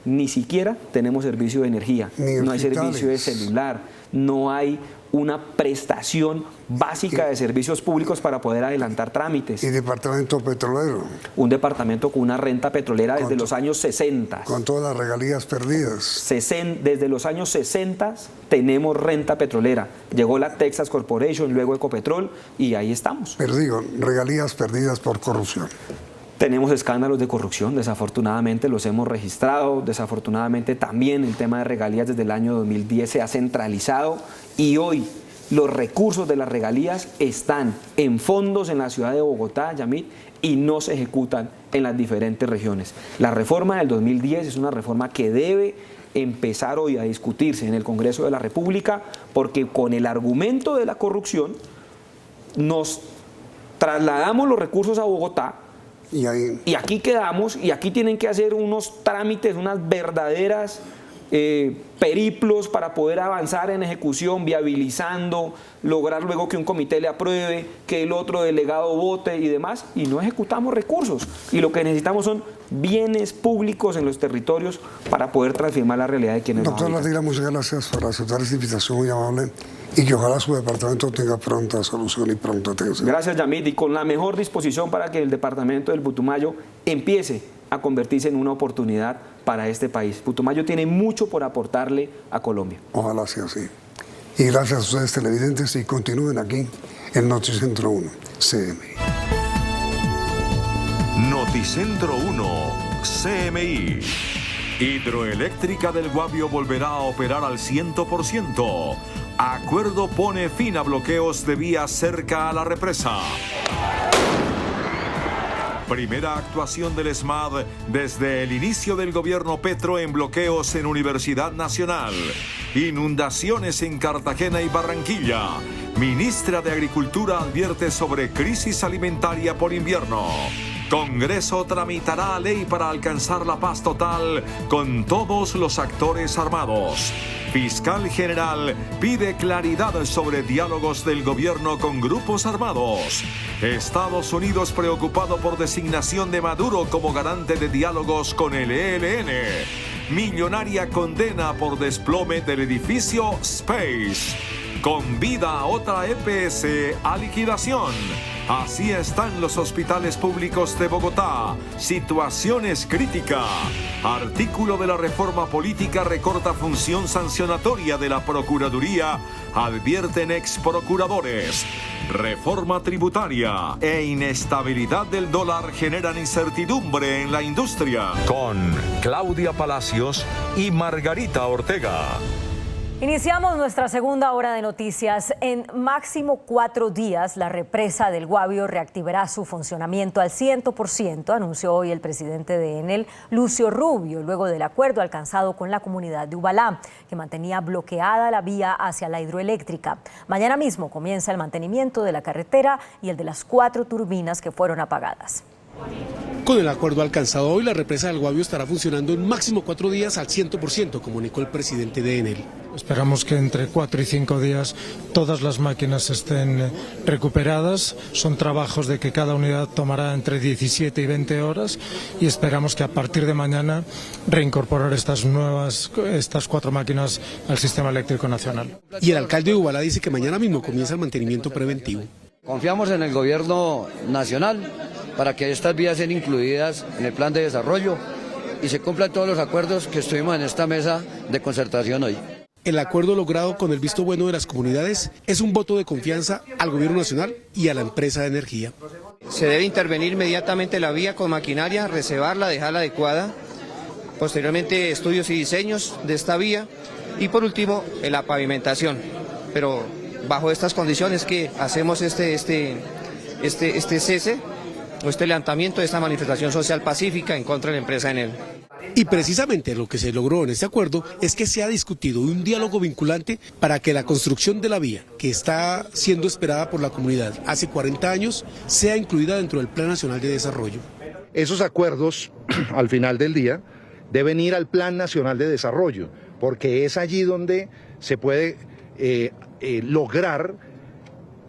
ni siquiera tenemos servicio de energía, no hay servicio de celular, no hay una prestación básica de servicios públicos para poder adelantar trámites. ¿Y departamento petrolero? Un departamento con una renta petrolera desde los años 60. Con todas las regalías perdidas. Desde los años 60 tenemos renta petrolera. Llegó la Texas Corporation, luego Ecopetrol y ahí estamos. Pero digo, regalías perdidas por corrupción. Tenemos escándalos de corrupción, desafortunadamente los hemos registrado, desafortunadamente también el tema de regalías desde el año 2010 se ha centralizado y hoy los recursos de las regalías están en fondos en la ciudad de Bogotá, Yamit, y no se ejecutan en las diferentes regiones. La reforma del 2010 es una reforma que debe empezar hoy a discutirse en el Congreso de la República porque con el argumento de la corrupción nos trasladamos los recursos a Bogotá. Y aquí quedamos y aquí tienen que hacer unos trámites, unas verdaderas periplos para poder avanzar en ejecución, viabilizando, lograr luego que un comité le apruebe, que el otro delegado vote y demás, y no ejecutamos recursos. Y lo que necesitamos son bienes públicos en los territorios para poder transformar la realidad de quienes nos habitan. Doctor Dylan, muchas gracias por aceptar esta invitación muy amable y que ojalá su departamento tenga pronta solución y pronta atención. Gracias, Yamit, y con la mejor disposición para que el departamento del Putumayo empiece a convertirse en una oportunidad para este país. Putumayo tiene mucho por aportarle a Colombia. Ojalá sea así. Y gracias a ustedes televidentes y continúen aquí en Noticentro 1, CMI. Noticentro 1, CMI. Hidroeléctrica del Guavio volverá a operar al 100%. Acuerdo pone fin a bloqueos de vías cerca a la represa. Primera actuación del ESMAD desde el inicio del gobierno Petro en bloqueos en Universidad Nacional. Inundaciones en Cartagena y Barranquilla. Ministra de Agricultura advierte sobre crisis alimentaria por invierno. Congreso tramitará ley para alcanzar la paz total con todos los actores armados. Fiscal General pide claridad sobre diálogos del gobierno con grupos armados. Estados Unidos preocupado por designación de Maduro como garante de diálogos con el ELN. Millonaria condena por desplome del edificio Space. Convida a otra EPS a liquidación. Así están los hospitales públicos de Bogotá. Situación es crítica. Artículo de la reforma política recorta función sancionatoria de la Procuraduría, advierten ex procuradores. Reforma tributaria e inestabilidad del dólar generan incertidumbre en la industria. Con Claudia Palacios y Margarita Ortega. Iniciamos nuestra segunda hora de noticias. En máximo 4 días, la represa del Guavio reactivará su funcionamiento al 100%, anunció hoy el presidente de Enel, Lucio Rubio, luego del acuerdo alcanzado con la comunidad de Ubalá, que mantenía bloqueada la vía hacia la hidroeléctrica. Mañana mismo comienza el mantenimiento de la carretera y el de las 4 turbinas que fueron apagadas. Con el acuerdo alcanzado hoy, la represa del Guavio estará funcionando en máximo 4 días al 100%, comunicó el presidente de Enel. Esperamos que entre 4 y 5 días todas las máquinas estén recuperadas. Son trabajos de que cada unidad tomará entre 17 y 20 horas y esperamos que a partir de mañana reincorporar estas 4 máquinas al sistema eléctrico nacional. Y el alcalde de Ubalá dice que mañana mismo comienza el mantenimiento preventivo. Confiamos en el gobierno nacional para que estas vías sean incluidas en el plan de desarrollo y se cumplan todos los acuerdos que estuvimos en esta mesa de concertación hoy. El acuerdo logrado con el visto bueno de las comunidades es un voto de confianza al gobierno nacional y a la empresa de energía. Se debe intervenir inmediatamente la vía con maquinaria, reservarla, dejarla adecuada, posteriormente estudios y diseños de esta vía y por último la pavimentación, pero bajo estas condiciones que hacemos este cese o este levantamiento de esta manifestación social pacífica en contra de la empresa Enel. Y precisamente lo que se logró en este acuerdo es que se ha discutido un diálogo vinculante para que la construcción de la vía, que está siendo esperada por la comunidad hace 40 años, sea incluida dentro del Plan Nacional de Desarrollo. Esos acuerdos, al final del día, deben ir al Plan Nacional de Desarrollo, porque es allí donde se puede lograr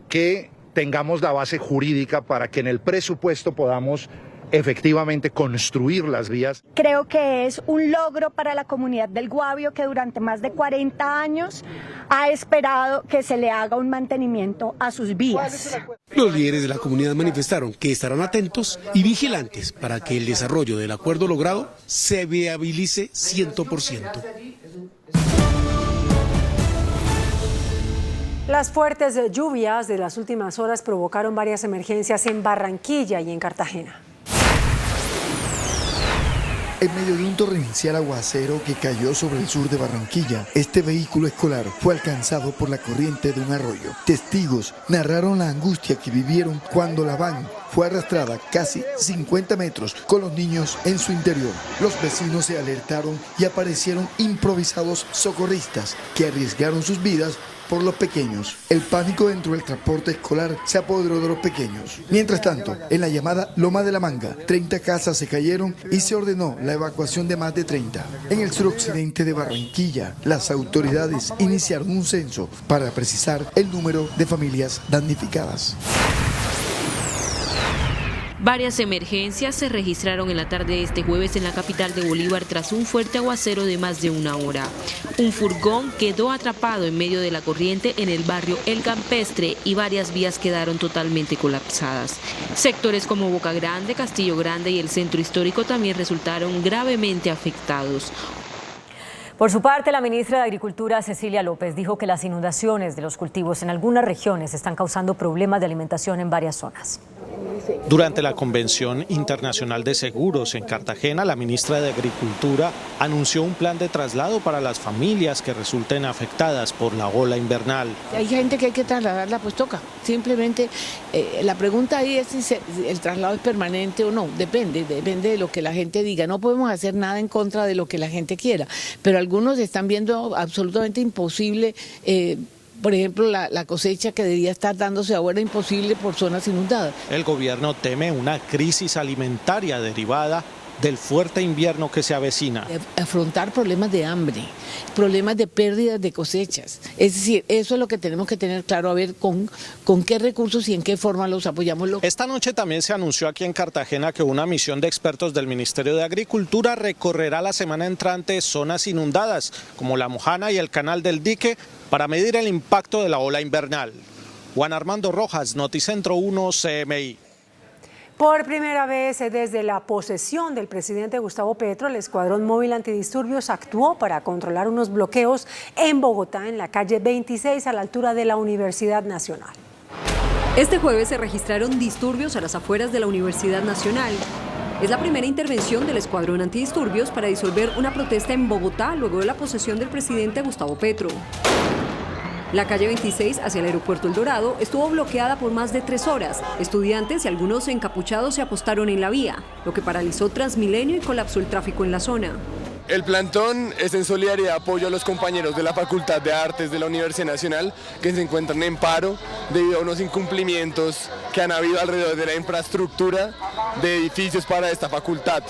que tengamos la base jurídica para que en el presupuesto podamos efectivamente construir las vías. Creo que es un logro para la comunidad del Guavio que durante más de 40 años ha esperado que se le haga un mantenimiento a sus vías. Los líderes de la comunidad manifestaron que estarán atentos y vigilantes para que el desarrollo del acuerdo logrado se viabilice 100%. Las fuertes lluvias de las últimas horas provocaron varias emergencias en Barranquilla y en Cartagena. En medio de un torrencial aguacero que cayó sobre el sur de Barranquilla, este vehículo escolar fue alcanzado por la corriente de un arroyo. Testigos narraron la angustia que vivieron cuando la van fue arrastrada casi 50 metros con los niños en su interior. Los vecinos se alertaron y aparecieron improvisados socorristas que arriesgaron sus vidas por los pequeños. El pánico dentro del transporte escolar se apoderó de los pequeños. Mientras tanto, en la llamada Loma de la Manga, 30 casas se cayeron y se ordenó la evacuación de más de 30. En el suroccidente de Barranquilla, las autoridades iniciaron un censo para precisar el número de familias damnificadas. Varias emergencias se registraron en la tarde de este jueves en la capital de Bolívar tras un fuerte aguacero de más de 1 hora. Un furgón quedó atrapado en medio de la corriente en el barrio El Campestre y varias vías quedaron totalmente colapsadas. Sectores como Boca Grande, Castillo Grande y el centro histórico también resultaron gravemente afectados. Por su parte, la ministra de Agricultura, Cecilia López, dijo que las inundaciones de los cultivos en algunas regiones están causando problemas de alimentación en varias zonas. Durante la Convención Internacional de Seguros en Cartagena, la ministra de Agricultura anunció un plan de traslado para las familias que resulten afectadas por la ola invernal. Hay gente que hay que trasladarla, pues toca. Simplemente la pregunta ahí es si el traslado es permanente o no. Depende de lo que la gente diga. No podemos hacer nada en contra de lo que la gente quiera, pero algunos están viendo absolutamente imposible. Por ejemplo, la cosecha que debería estar dándose ahora imposible por zonas inundadas. El gobierno teme una crisis alimentaria derivada del fuerte invierno que se avecina. Afrontar problemas de hambre, problemas de pérdidas de cosechas. Es decir, eso es lo que tenemos que tener claro, a ver con qué recursos y en qué forma los apoyamos. Esta noche también se anunció aquí en Cartagena que una misión de expertos del Ministerio de Agricultura recorrerá la semana entrante zonas inundadas, como La Mojana y el Canal del Dique, para medir el impacto de la ola invernal. Juan Armando Rojas, Noticentro 1, CMI. Por primera vez desde la posesión del presidente Gustavo Petro, el Escuadrón Móvil Antidisturbios actuó para controlar unos bloqueos en Bogotá, en la calle 26, a la altura de la Universidad Nacional. Este jueves se registraron disturbios a las afueras de la Universidad Nacional. Es la primera intervención del escuadrón antidisturbios para disolver una protesta en Bogotá luego de la posesión del presidente Gustavo Petro. La calle 26 hacia el aeropuerto El Dorado estuvo bloqueada por más de 3 horas. Estudiantes y algunos encapuchados se apostaron en la vía, lo que paralizó Transmilenio y colapsó el tráfico en la zona. El plantón es en solidaridad y apoyo a los compañeros de la Facultad de Artes de la Universidad Nacional que se encuentran en paro debido a unos incumplimientos que han habido alrededor de la infraestructura de edificios para esta facultad.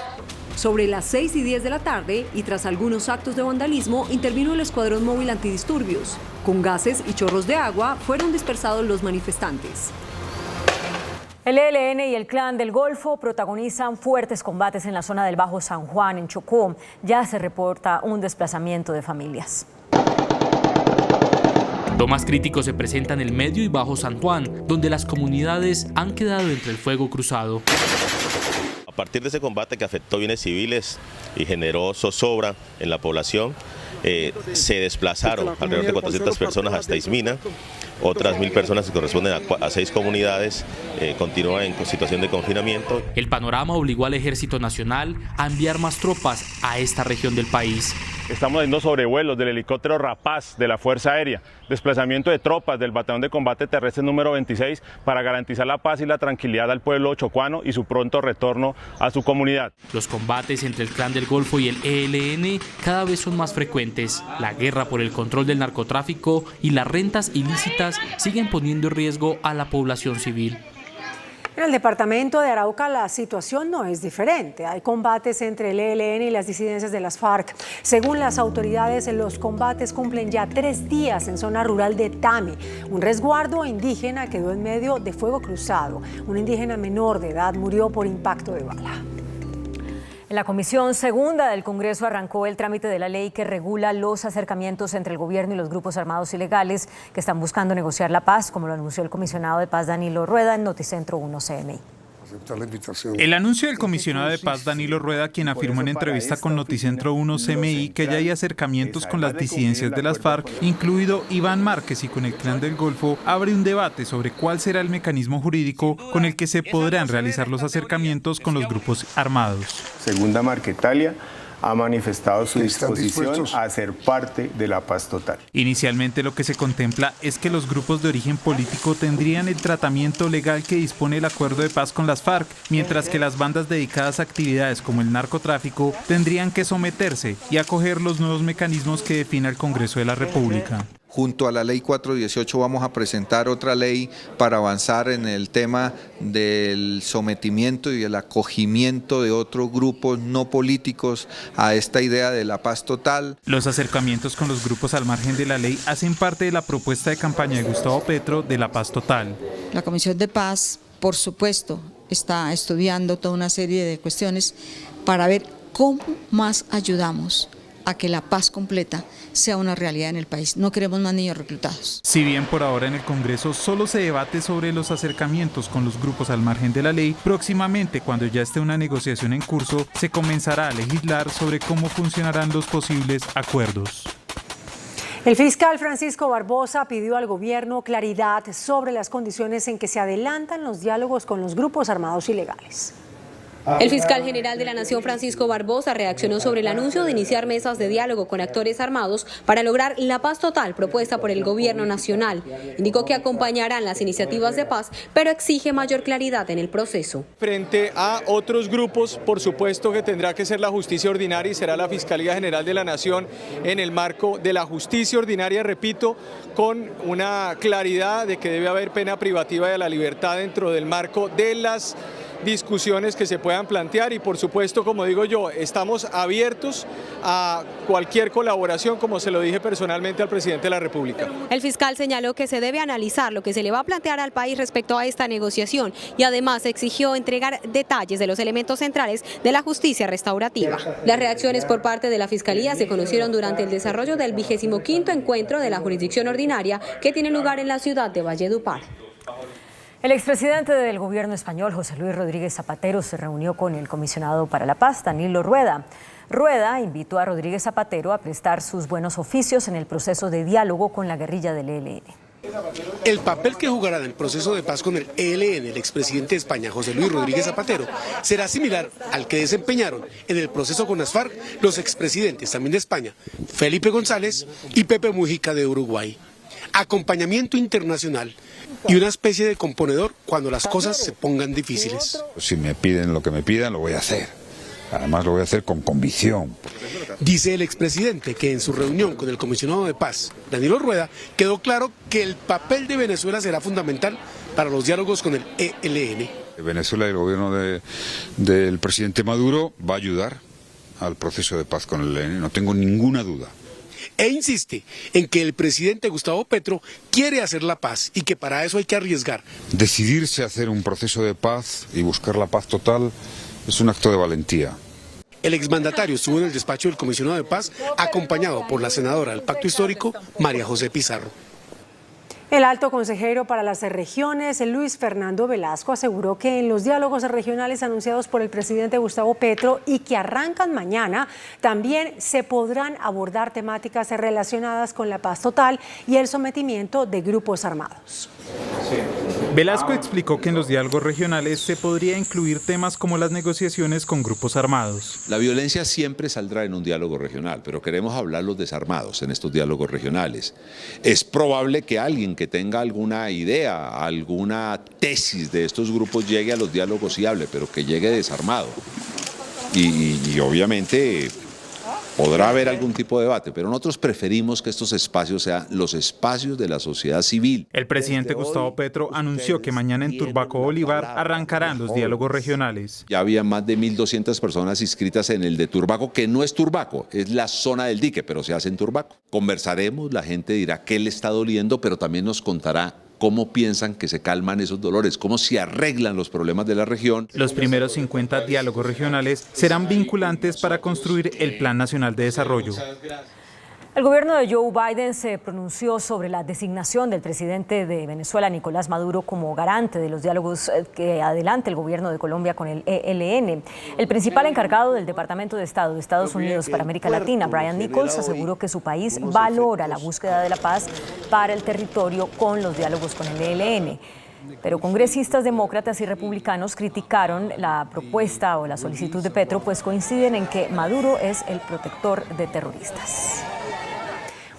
Sobre las 6:10 de la tarde y tras algunos actos de vandalismo intervino el escuadrón móvil antidisturbios. Con gases y chorros de agua fueron dispersados los manifestantes. El ELN y el Clan del Golfo protagonizan fuertes combates en la zona del Bajo San Juan, en Chocó. Ya se reporta un desplazamiento de familias. Lo más crítico se presenta en el Medio y Bajo San Juan, donde las comunidades han quedado entre el fuego cruzado. A partir de ese combate que afectó bienes civiles y generó zozobra en la población, se desplazaron alrededor de 400 personas hasta Ismina. Otras 1000 personas que corresponden a 6 comunidades continúan en situación de confinamiento. El panorama obligó al Ejército Nacional a enviar más tropas a esta región del país. Estamos haciendo sobrevuelos del helicóptero Rapaz de la Fuerza Aérea, desplazamiento de tropas del Batallón de Combate Terrestre número 26 para garantizar la paz y la tranquilidad al pueblo chocuano y su pronto retorno a su comunidad. Los combates entre el Clan del Golfo y el ELN cada vez son más frecuentes. La guerra por el control del narcotráfico y las rentas ilícitas siguen poniendo en riesgo a la población civil. En el departamento de Arauca la situación no es diferente. Hay combates entre el ELN y las disidencias de las FARC. Según las autoridades, los combates cumplen ya 3 días en zona rural de Tame. Un resguardo indígena quedó en medio de fuego cruzado. Un indígena menor de edad murió por impacto de bala. La Comisión Segunda del Congreso arrancó el trámite de la ley que regula los acercamientos entre el gobierno y los grupos armados ilegales que están buscando negociar la paz, como lo anunció el comisionado de paz Danilo Rueda en Noticentro 1 CMI. El anuncio del comisionado de paz Danilo Rueda, quien afirmó en entrevista con Noticentro 1 CMI que ya hay acercamientos con las disidencias de las FARC, incluido Iván Márquez y con el Clan del Golfo, abre un debate sobre cuál será el mecanismo jurídico con el que se podrán realizar los acercamientos con los grupos armados. Segunda Marquetalia ha manifestado su disposición a ser parte de la paz total. Inicialmente lo que se contempla es que los grupos de origen político tendrían el tratamiento legal que dispone el acuerdo de paz con las FARC, mientras que las bandas dedicadas a actividades como el narcotráfico tendrían que someterse y acoger los nuevos mecanismos que define el Congreso de la República. Junto a la ley 418 vamos a presentar otra ley para avanzar en el tema del sometimiento y el acogimiento de otros grupos no políticos a esta idea de la paz total. Los acercamientos con los grupos al margen de la ley hacen parte de la propuesta de campaña de Gustavo Petro de la paz total. La Comisión de Paz, por supuesto, está estudiando toda una serie de cuestiones para ver cómo más ayudamos a que la paz completa sea una realidad en el país. No queremos más niños reclutados. Si bien por ahora en el Congreso solo se debate sobre los acercamientos con los grupos al margen de la ley, próximamente, cuando ya esté una negociación en curso, se comenzará a legislar sobre cómo funcionarán los posibles acuerdos. El fiscal Francisco Barbosa pidió al gobierno claridad sobre las condiciones en que se adelantan los diálogos con los grupos armados ilegales. El fiscal general de la Nación, Francisco Barbosa, reaccionó sobre el anuncio de iniciar mesas de diálogo con actores armados para lograr la paz total propuesta por el gobierno nacional. Indicó que acompañarán las iniciativas de paz, pero exige mayor claridad en el proceso. Frente a otros grupos, por supuesto que tendrá que ser la justicia ordinaria y será la Fiscalía General de la Nación en el marco de la justicia ordinaria, repito, con una claridad de que debe haber pena privativa de la libertad dentro del marco de las discusiones que se puedan plantear y por supuesto, como digo yo, estamos abiertos a cualquier colaboración, como se lo dije personalmente al presidente de la República. El fiscal señaló que se debe analizar lo que se le va a plantear al país respecto a esta negociación y además exigió entregar detalles de los elementos centrales de la justicia restaurativa. Las reacciones por parte de la Fiscalía se conocieron durante el desarrollo del 25º encuentro de la jurisdicción ordinaria que tiene lugar en la ciudad de Valledupar. El expresidente del gobierno español, José Luis Rodríguez Zapatero, se reunió con el comisionado para la paz, Danilo Rueda. Rueda invitó a Rodríguez Zapatero a prestar sus buenos oficios en el proceso de diálogo con la guerrilla del ELN. El papel que jugará en el proceso de paz con el ELN el expresidente de España, José Luis Rodríguez Zapatero, será similar al que desempeñaron en el proceso con las FARC los expresidentes también de España, Felipe González y Pepe Mujica de Uruguay. Acompañamiento internacional y una especie de componedor cuando las cosas se pongan difíciles. Si me piden lo que me pidan, lo voy a hacer. Además lo voy a hacer con convicción. Dice el expresidente que en su reunión con el comisionado de paz, Danilo Rueda, quedó claro que el papel de Venezuela será fundamental para los diálogos con el ELN. Venezuela y el gobierno del presidente Maduro va a ayudar al proceso de paz con el ELN, no tengo ninguna duda. E insiste en que el presidente Gustavo Petro quiere hacer la paz y que para eso hay que arriesgar. Decidirse a hacer un proceso de paz y buscar la paz total es un acto de valentía. El exmandatario estuvo en el despacho del comisionado de paz, acompañado por la senadora del Pacto Histórico, María José Pizarro. El alto consejero para las regiones, Luis Fernando Velasco, aseguró que en los diálogos regionales anunciados por el presidente Gustavo Petro y que arrancan mañana, también se podrán abordar temáticas relacionadas con la paz total y el sometimiento de grupos armados. Velasco explicó que en los diálogos regionales se podría incluir temas como las negociaciones con grupos armados. La violencia siempre saldrá en un diálogo regional, pero queremos hablar los desarmados en estos diálogos regionales. Es probable que alguien que tenga alguna idea, alguna tesis de estos grupos llegue a los diálogos y hable, pero que llegue desarmado. Y obviamente podrá haber algún tipo de debate, pero nosotros preferimos que estos espacios sean los espacios de la sociedad civil. El presidente Gustavo Petro anunció que mañana en Turbaco, Bolívar, arrancarán los diálogos regionales. Ya había más de 1.200 personas inscritas en el de Turbaco, que no es Turbaco, es la zona del dique, pero se hace en Turbaco. Conversaremos, la gente dirá qué le está doliendo, pero también nos contará cómo piensan que se calman esos dolores, cómo se arreglan los problemas de la región. Los primeros 50 diálogos regionales serán vinculantes para construir el Plan Nacional de Desarrollo. El gobierno de Joe Biden se pronunció sobre la designación del presidente de Venezuela, Nicolás Maduro, como garante de los diálogos que adelante el gobierno de Colombia con el ELN. El principal encargado del Departamento de Estado de Estados Unidos para América Latina, Brian Nichols, aseguró que su país valora la búsqueda de la paz para el territorio con los diálogos con el ELN. Pero congresistas demócratas y republicanos criticaron la propuesta o la solicitud de Petro, pues coinciden en que Maduro es el protector de terroristas.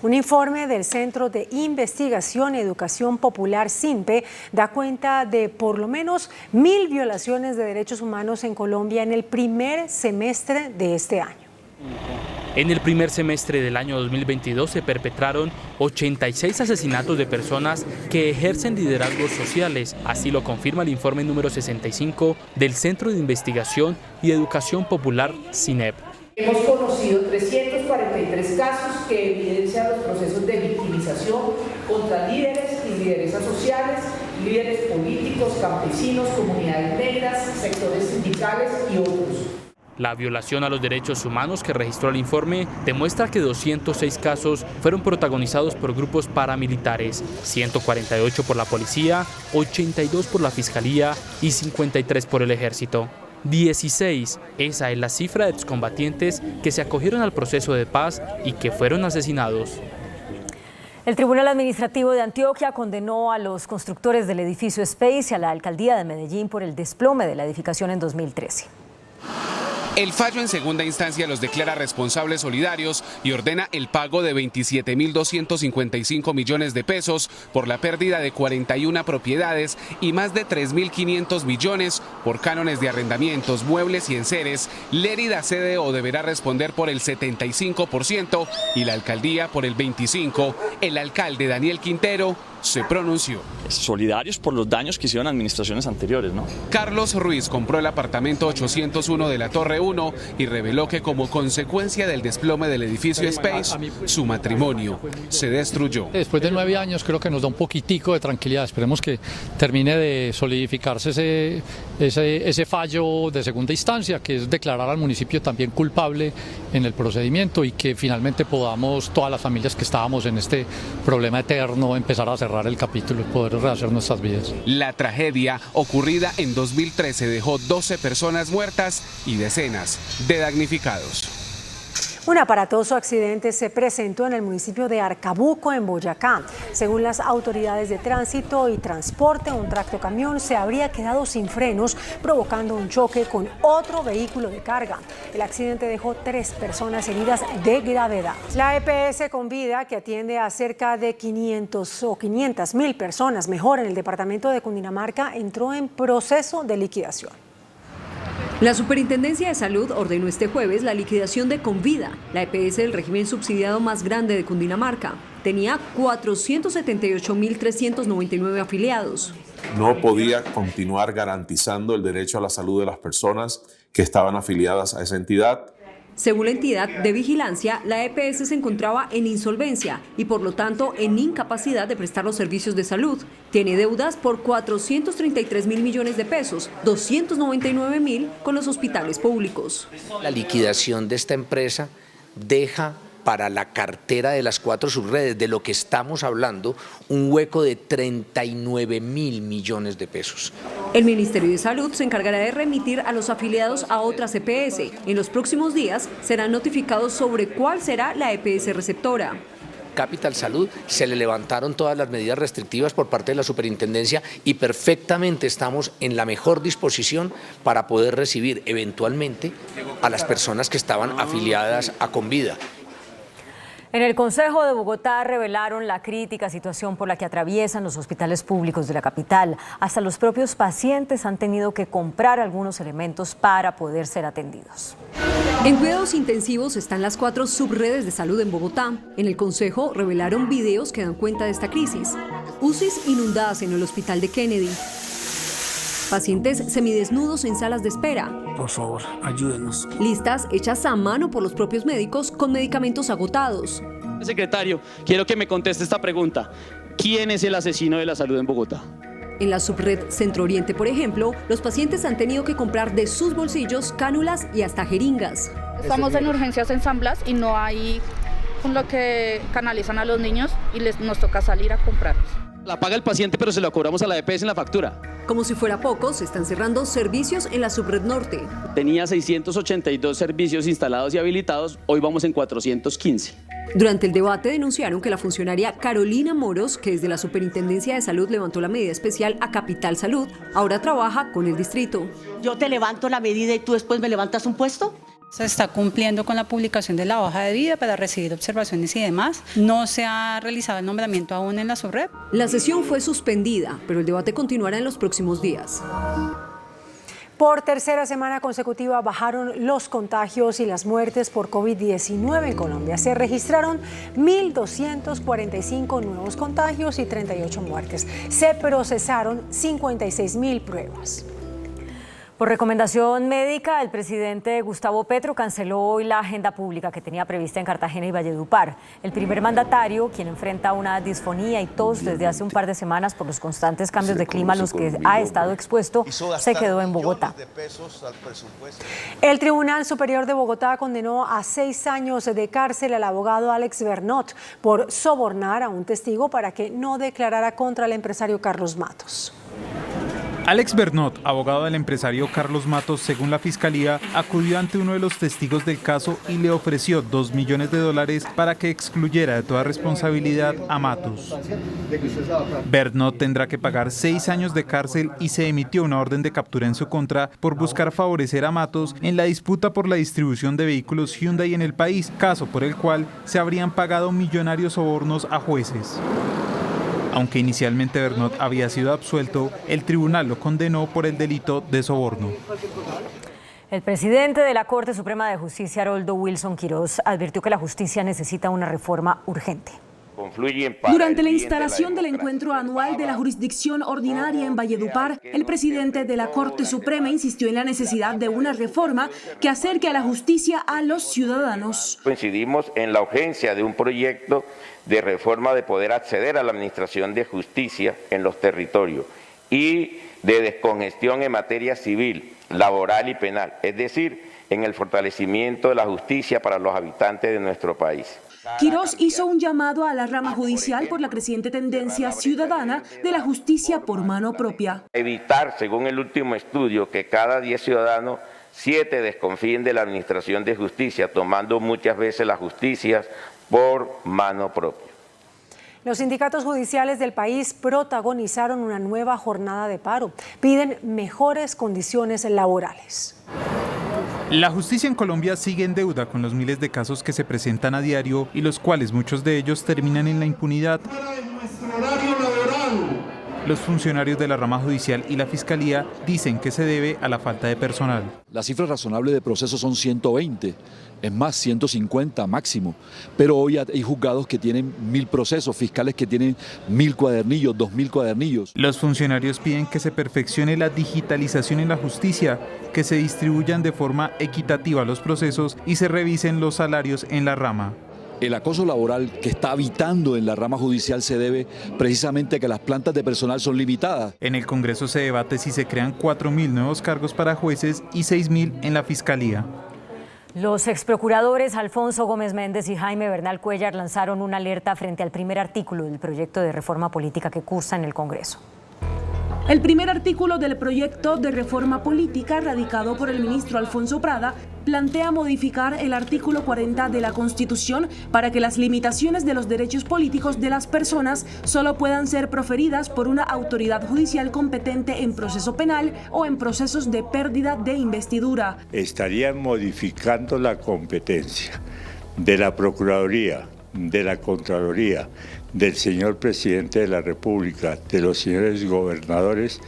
Un informe del Centro de Investigación y Educación Popular, CINPE, da cuenta de por lo menos 1.000 violaciones de derechos humanos en Colombia en el primer semestre de este año. En el primer semestre del año 2022 se perpetraron 86 asesinatos de personas que ejercen liderazgos sociales. Así lo confirma el informe número 65 del Centro de Investigación y Educación Popular, CINEP. Hemos conocido 343 casos que evidencian los procesos de victimización contra líderes y lideresas sociales, líderes políticos, campesinos, comunidades negras, sectores sindicales y otros. La violación a los derechos humanos que registró el informe demuestra que 206 casos fueron protagonizados por grupos paramilitares, 148 por la policía, 82 por la fiscalía y 53 por el ejército. 16, esa es la cifra de excombatientes que se acogieron al proceso de paz y que fueron asesinados. El Tribunal Administrativo de Antioquia condenó a los constructores del edificio Space y a la alcaldía de Medellín por el desplome de la edificación en 2013. El fallo en segunda instancia los declara responsables solidarios y ordena el pago de 27.255 millones de pesos por la pérdida de 41 propiedades y más de 3.500 millones por cánones de arrendamientos, muebles y enseres. Lérida CDO deberá responder por el 75% y la alcaldía por el 25%. El alcalde Daniel Quintero se pronunció. Solidarios por los daños que hicieron administraciones anteriores, ¿no? Carlos Ruiz compró el apartamento 801 de la Torre 1 y reveló que como consecuencia del desplome del edificio Space, su matrimonio se destruyó. Después de 9 años creo que nos da un poquitico de tranquilidad. Esperemos que termine de solidificarse ese fallo de segunda instancia, que es declarar al municipio también culpable en el procedimiento y que finalmente podamos, todas las familias que estábamos en este problema eterno, empezar a cerrar el capítulo y poder rehacer nuestras vidas. La tragedia ocurrida en 2013 dejó 12 personas muertas y decenas de damnificados. Un aparatoso accidente se presentó en el municipio de Arcabuco, en Boyacá. Según las autoridades de tránsito y transporte, un tractocamión se habría quedado sin frenos, provocando un choque con otro vehículo de carga. El accidente dejó 3 personas heridas de gravedad. La EPS Convida, que atiende a cerca de 500.000 personas, mejor en el departamento de Cundinamarca, entró en proceso de liquidación. La Superintendencia de Salud ordenó este jueves la liquidación de Convida, la EPS del régimen subsidiado más grande de Cundinamarca. Tenía 478.399 afiliados. No podía continuar garantizando el derecho a la salud de las personas que estaban afiliadas a esa entidad. Según la entidad de vigilancia, la EPS se encontraba en insolvencia y por lo tanto en incapacidad de prestar los servicios de salud. Tiene deudas por 433.000 millones de pesos, 299.000 con los hospitales públicos. La liquidación de esta empresa deja para la cartera de las 4 subredes, de lo que estamos hablando, un hueco de 39.000 millones de pesos. El Ministerio de Salud se encargará de remitir a los afiliados a otras EPS. En los próximos días serán notificados sobre cuál será la EPS receptora. Capital Salud se le levantaron todas las medidas restrictivas por parte de la superintendencia y perfectamente estamos en la mejor disposición para poder recibir eventualmente a las personas que estaban afiliadas a Convida. En el Consejo de Bogotá revelaron la crítica situación por la que atraviesan los hospitales públicos de la capital. Hasta los propios pacientes han tenido que comprar algunos elementos para poder ser atendidos. En cuidados intensivos están las 4 subredes de salud en Bogotá. En el Consejo revelaron videos que dan cuenta de esta crisis. UCIs inundadas en el hospital de Kennedy. Pacientes semidesnudos en salas de espera. Por favor, ayúdenos. Listas hechas a mano por los propios médicos con medicamentos agotados. Secretario, quiero que me conteste esta pregunta. ¿Quién es el asesino de la salud en Bogotá? En la subred Centro Oriente, por ejemplo, los pacientes han tenido que comprar de sus bolsillos cánulas y hasta jeringas. Estamos en urgencias en San Blas y no hay con lo que canalizan a los niños y nos toca salir a comprarlos. La paga el paciente, pero se lo cobramos a la EPS en la factura. Como si fuera poco, se están cerrando servicios en la subred norte. Tenía 682 servicios instalados y habilitados, hoy vamos en 415. Durante el debate denunciaron que la funcionaria Carolina Moros, que desde la Superintendencia de Salud levantó la medida especial a Capital Salud, ahora trabaja con el distrito. Yo te levanto la medida y tú después me levantas un puesto. Se está cumpliendo con la publicación de la hoja de vida para recibir observaciones y demás. No se ha realizado el nombramiento aún en la subred. La sesión fue suspendida, pero el debate continuará en los próximos días. Por tercera semana consecutiva bajaron los contagios y las muertes por COVID-19 en Colombia. Se registraron 1.245 nuevos contagios y 38 muertes. Se procesaron 56.000 pruebas. Por recomendación médica, el presidente Gustavo Petro canceló hoy la agenda pública que tenía prevista en Cartagena y Valledupar. El primer mandatario, quien enfrenta una disfonía y tos desde hace un par de semanas por los constantes cambios de clima a los que ha estado expuesto, se quedó en Bogotá. El Tribunal Superior de Bogotá condenó a 6 años de cárcel al abogado Alex Bernot por sobornar a un testigo para que no declarara contra el empresario Carlos Matos. Alex Bernot, abogado del empresario Carlos Matos, según la Fiscalía, acudió ante uno de los testigos del caso y le ofreció $2 millones para que excluyera de toda responsabilidad a Matos. Bernot tendrá que pagar 6 años de cárcel y se emitió una orden de captura en su contra por buscar favorecer a Matos en la disputa por la distribución de vehículos Hyundai en el país, caso por el cual se habrían pagado millonarios sobornos a jueces. Aunque inicialmente Bernot había sido absuelto, el tribunal lo condenó por el delito de soborno. El presidente de la Corte Suprema de Justicia, Haroldo Wilson Quirós, advirtió que la justicia necesita una reforma urgente. Durante la instalación del encuentro anual de la jurisdicción ordinaria en Valledupar, el presidente de la Corte Suprema insistió en la necesidad de una reforma que acerque a la justicia a los ciudadanos. Coincidimos en la urgencia de un proyecto de reforma de poder acceder a la administración de justicia en los territorios y de descongestión en materia civil, laboral y penal, es decir, en el fortalecimiento de la justicia para los habitantes de nuestro país. Quirós hizo un llamado a la rama judicial por la creciente tendencia ciudadana de la justicia por mano propia. Evitar, según el último estudio, que cada 10 ciudadanos 7, desconfíen de la administración de justicia, tomando muchas veces la justicia por mano propia. Los sindicatos judiciales del país protagonizaron una nueva jornada de paro. Piden mejores condiciones laborales. La justicia en Colombia sigue en deuda con los miles de casos que se presentan a diario y los cuales muchos de ellos terminan en la impunidad. Los funcionarios de la rama judicial y la fiscalía dicen que se debe a la falta de personal. La cifra razonable de procesos son 120, es más 150 máximo, pero hoy hay juzgados que tienen 1000 procesos, fiscales que tienen 1000 cuadernillos, 2000 cuadernillos. Los funcionarios piden que se perfeccione la digitalización en la justicia, que se distribuyan de forma equitativa los procesos y se revisen los salarios en la rama. El acoso laboral que está habitando en la rama judicial se debe precisamente a que las plantas de personal son limitadas. En el Congreso se debate si se crean 4.000 nuevos cargos para jueces y 6.000 en la Fiscalía. Los exprocuradores Alfonso Gómez Méndez y Jaime Bernal Cuellar lanzaron una alerta frente al primer artículo del proyecto de reforma política que cursa en el Congreso. El primer artículo del proyecto de reforma política radicado por el ministro Alfonso Prada plantea modificar el artículo 40 de la Constitución para que las limitaciones de los derechos políticos de las personas solo puedan ser proferidas por una autoridad judicial competente en proceso penal o en procesos de pérdida de investidura. Estarían modificando la competencia de la Procuraduría, de la Contraloría, del señor Presidente de la República, de los señores gobernadores,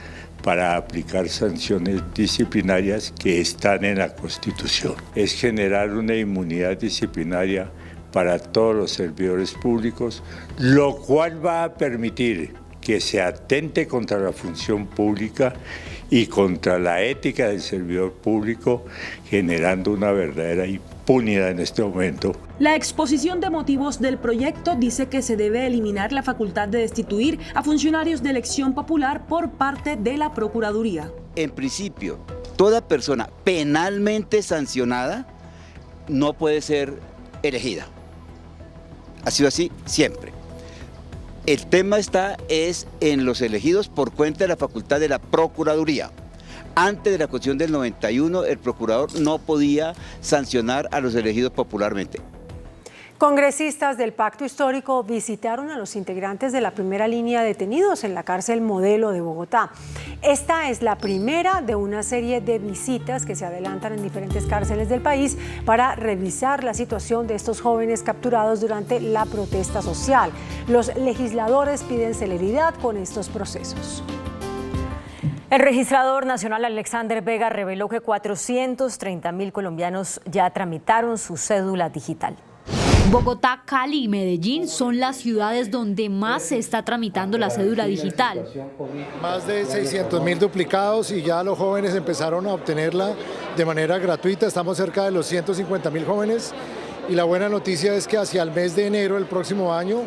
para aplicar sanciones disciplinarias que están en la Constitución. Es generar una inmunidad disciplinaria para todos los servidores públicos, lo cual va a permitir que se atente contra la función pública y contra la ética del servidor público, generando una verdadera impunidad en este momento. La exposición de motivos del proyecto dice que se debe eliminar la facultad de destituir a funcionarios de elección popular por parte de la Procuraduría. En principio, toda persona penalmente sancionada no puede ser elegida. Ha sido así siempre. El tema es en los elegidos por cuenta de la facultad de la Procuraduría. Antes de la Constitución del 91, el procurador no podía sancionar a los elegidos popularmente. Congresistas del Pacto Histórico visitaron a los integrantes de la primera línea detenidos en la cárcel Modelo de Bogotá. Esta es la primera de una serie de visitas que se adelantan en diferentes cárceles del país para revisar la situación de estos jóvenes capturados durante la protesta social. Los legisladores piden celeridad con estos procesos. El registrador nacional Alexander Vega reveló que 430.000 colombianos ya tramitaron su cédula digital. Bogotá, Cali y Medellín son las ciudades donde más se está tramitando la cédula digital. Más de 600.000 duplicados y ya los jóvenes empezaron a obtenerla de manera gratuita. Estamos cerca de los 150.000 jóvenes y la buena noticia es que hacia el mes de enero del próximo año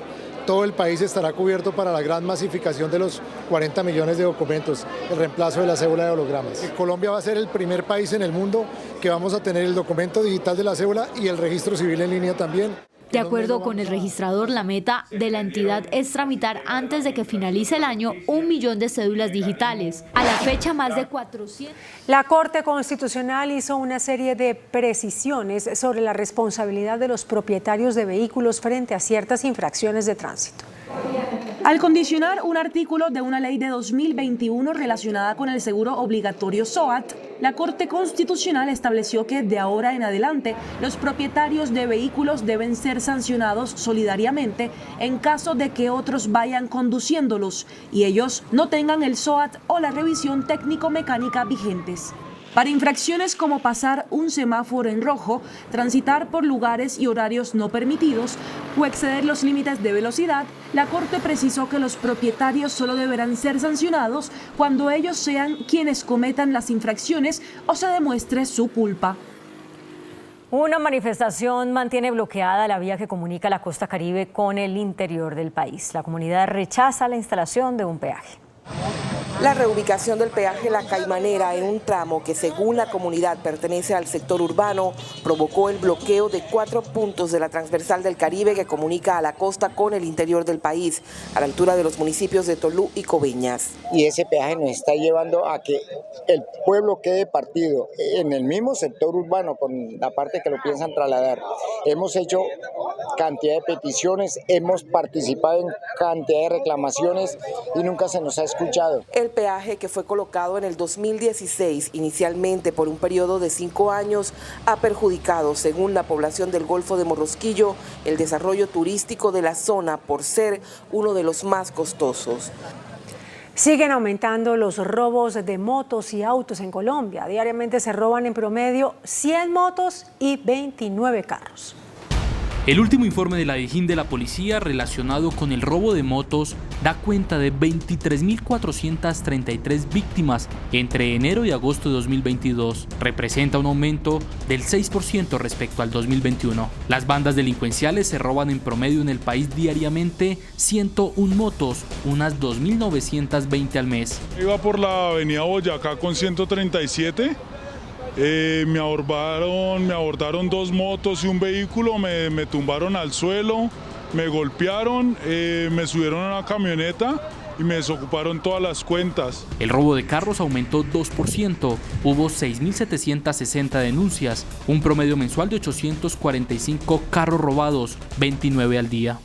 todo el país estará cubierto para la gran masificación de los 40 millones de documentos, el reemplazo de la cédula de hologramas. Colombia va a ser el primer país en el mundo que vamos a tener el documento digital de la cédula y el registro civil en línea también. De acuerdo con el registrador, la meta de la entidad es tramitar antes de que finalice el año 1 millón de cédulas digitales. A la fecha, más de 400. La Corte Constitucional hizo una serie de precisiones sobre la responsabilidad de los propietarios de vehículos frente a ciertas infracciones de tránsito. Al condicionar un artículo de una ley de 2021 relacionada con el seguro obligatorio SOAT, la Corte Constitucional estableció que de ahora en adelante los propietarios de vehículos deben ser sancionados solidariamente en caso de que otros vayan conduciéndolos y ellos no tengan el SOAT o la revisión técnico-mecánica vigentes. Para infracciones como pasar un semáforo en rojo, transitar por lugares y horarios no permitidos o exceder los límites de velocidad, la Corte precisó que los propietarios solo deberán ser sancionados cuando ellos sean quienes cometan las infracciones o se demuestre su culpa. Una manifestación mantiene bloqueada la vía que comunica la costa Caribe con el interior del país. La comunidad rechaza la instalación de un peaje. La reubicación del peaje La Caimanera en un tramo que según la comunidad pertenece al sector urbano provocó el bloqueo de 4 puntos de la transversal del Caribe que comunica a la costa con el interior del país, a la altura de los municipios de Tolú y Coveñas. Y ese peaje nos está llevando a que el pueblo quede partido en el mismo sector urbano con la parte que lo piensan trasladar. Hemos hecho cantidad de peticiones, hemos participado en cantidad de reclamaciones y nunca se nos ha escuchado. El peaje, que fue colocado en el 2016 inicialmente por un periodo de 5 años, ha perjudicado, según la población del Golfo de Morrosquillo, el desarrollo turístico de la zona por ser uno de los más costosos. Siguen aumentando los robos de motos y autos en Colombia. Diariamente se roban en promedio 100 motos y 29 carros. El último informe de la Dijín de la policía relacionado con el robo de motos da cuenta de 23.433 víctimas entre enero y agosto de 2022. Representa un aumento del 6% respecto al 2021. Las bandas delincuenciales se roban en promedio en el país diariamente 101 motos, unas 2.920 al mes. Iba por la avenida Boyacá con 137. Me abordaron 2 motos y un vehículo, me tumbaron al suelo, me golpearon, me subieron a una camioneta y me desocuparon todas las cuentas. El robo de carros aumentó 2%, hubo 6.760 denuncias, un promedio mensual de 845 carros robados, 29 al día.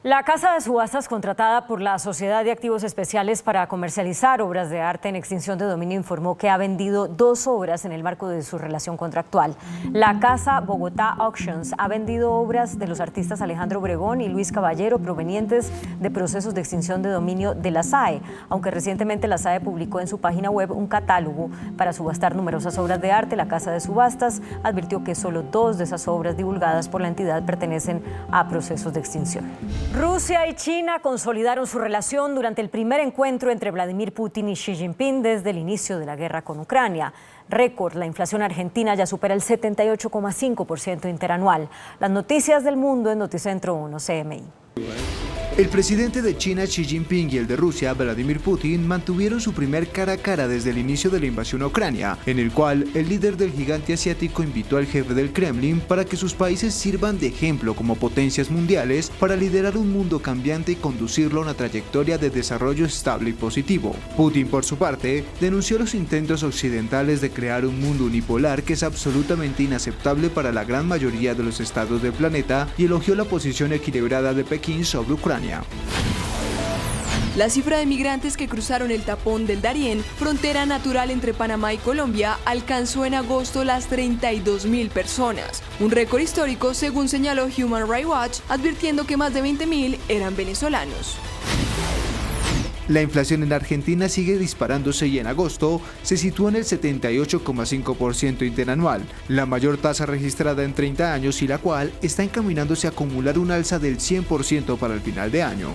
La casa de subastas contratada por la Sociedad de Activos Especiales para comercializar obras de arte en extinción de dominio informó que ha vendido 2 obras en el marco de su relación contractual. La casa Bogotá Auctions ha vendido obras de los artistas Alejandro Obregón y Luis Caballero provenientes de procesos de extinción de dominio de la SAE, aunque recientemente la SAE publicó en su página web un catálogo para subastar numerosas obras de arte. La casa de subastas advirtió que solo 2 de esas obras divulgadas por la entidad pertenecen a procesos de extinción. Rusia y China consolidaron su relación durante el primer encuentro entre Vladimir Putin y Xi Jinping desde el inicio de la guerra con Ucrania. Récord, la inflación argentina ya supera el 78,5% interanual. Las noticias del mundo en Noticentro 1 CMI. El presidente de China, Xi Jinping, y el de Rusia, Vladimir Putin, mantuvieron su primer cara a cara desde el inicio de la invasión a Ucrania, en el cual el líder del gigante asiático invitó al jefe del Kremlin para que sus países sirvan de ejemplo como potencias mundiales para liderar un mundo cambiante y conducirlo a una trayectoria de desarrollo estable y positivo. Putin, por su parte, denunció los intentos occidentales de crear un mundo unipolar que es absolutamente inaceptable para la gran mayoría de los estados del planeta y elogió la posición equilibrada de Pekín sobre Ucrania. La cifra de migrantes que cruzaron el tapón del Darién, frontera natural entre Panamá y Colombia, alcanzó en agosto las 32.000 personas, un récord histórico según señaló Human Rights Watch, advirtiendo que más de 20.000 eran venezolanos. La inflación en Argentina sigue disparándose y en agosto se sitúa en el 78,5% interanual, la mayor tasa registrada en 30 años y la cual está encaminándose a acumular un alza del 100% para el final de año.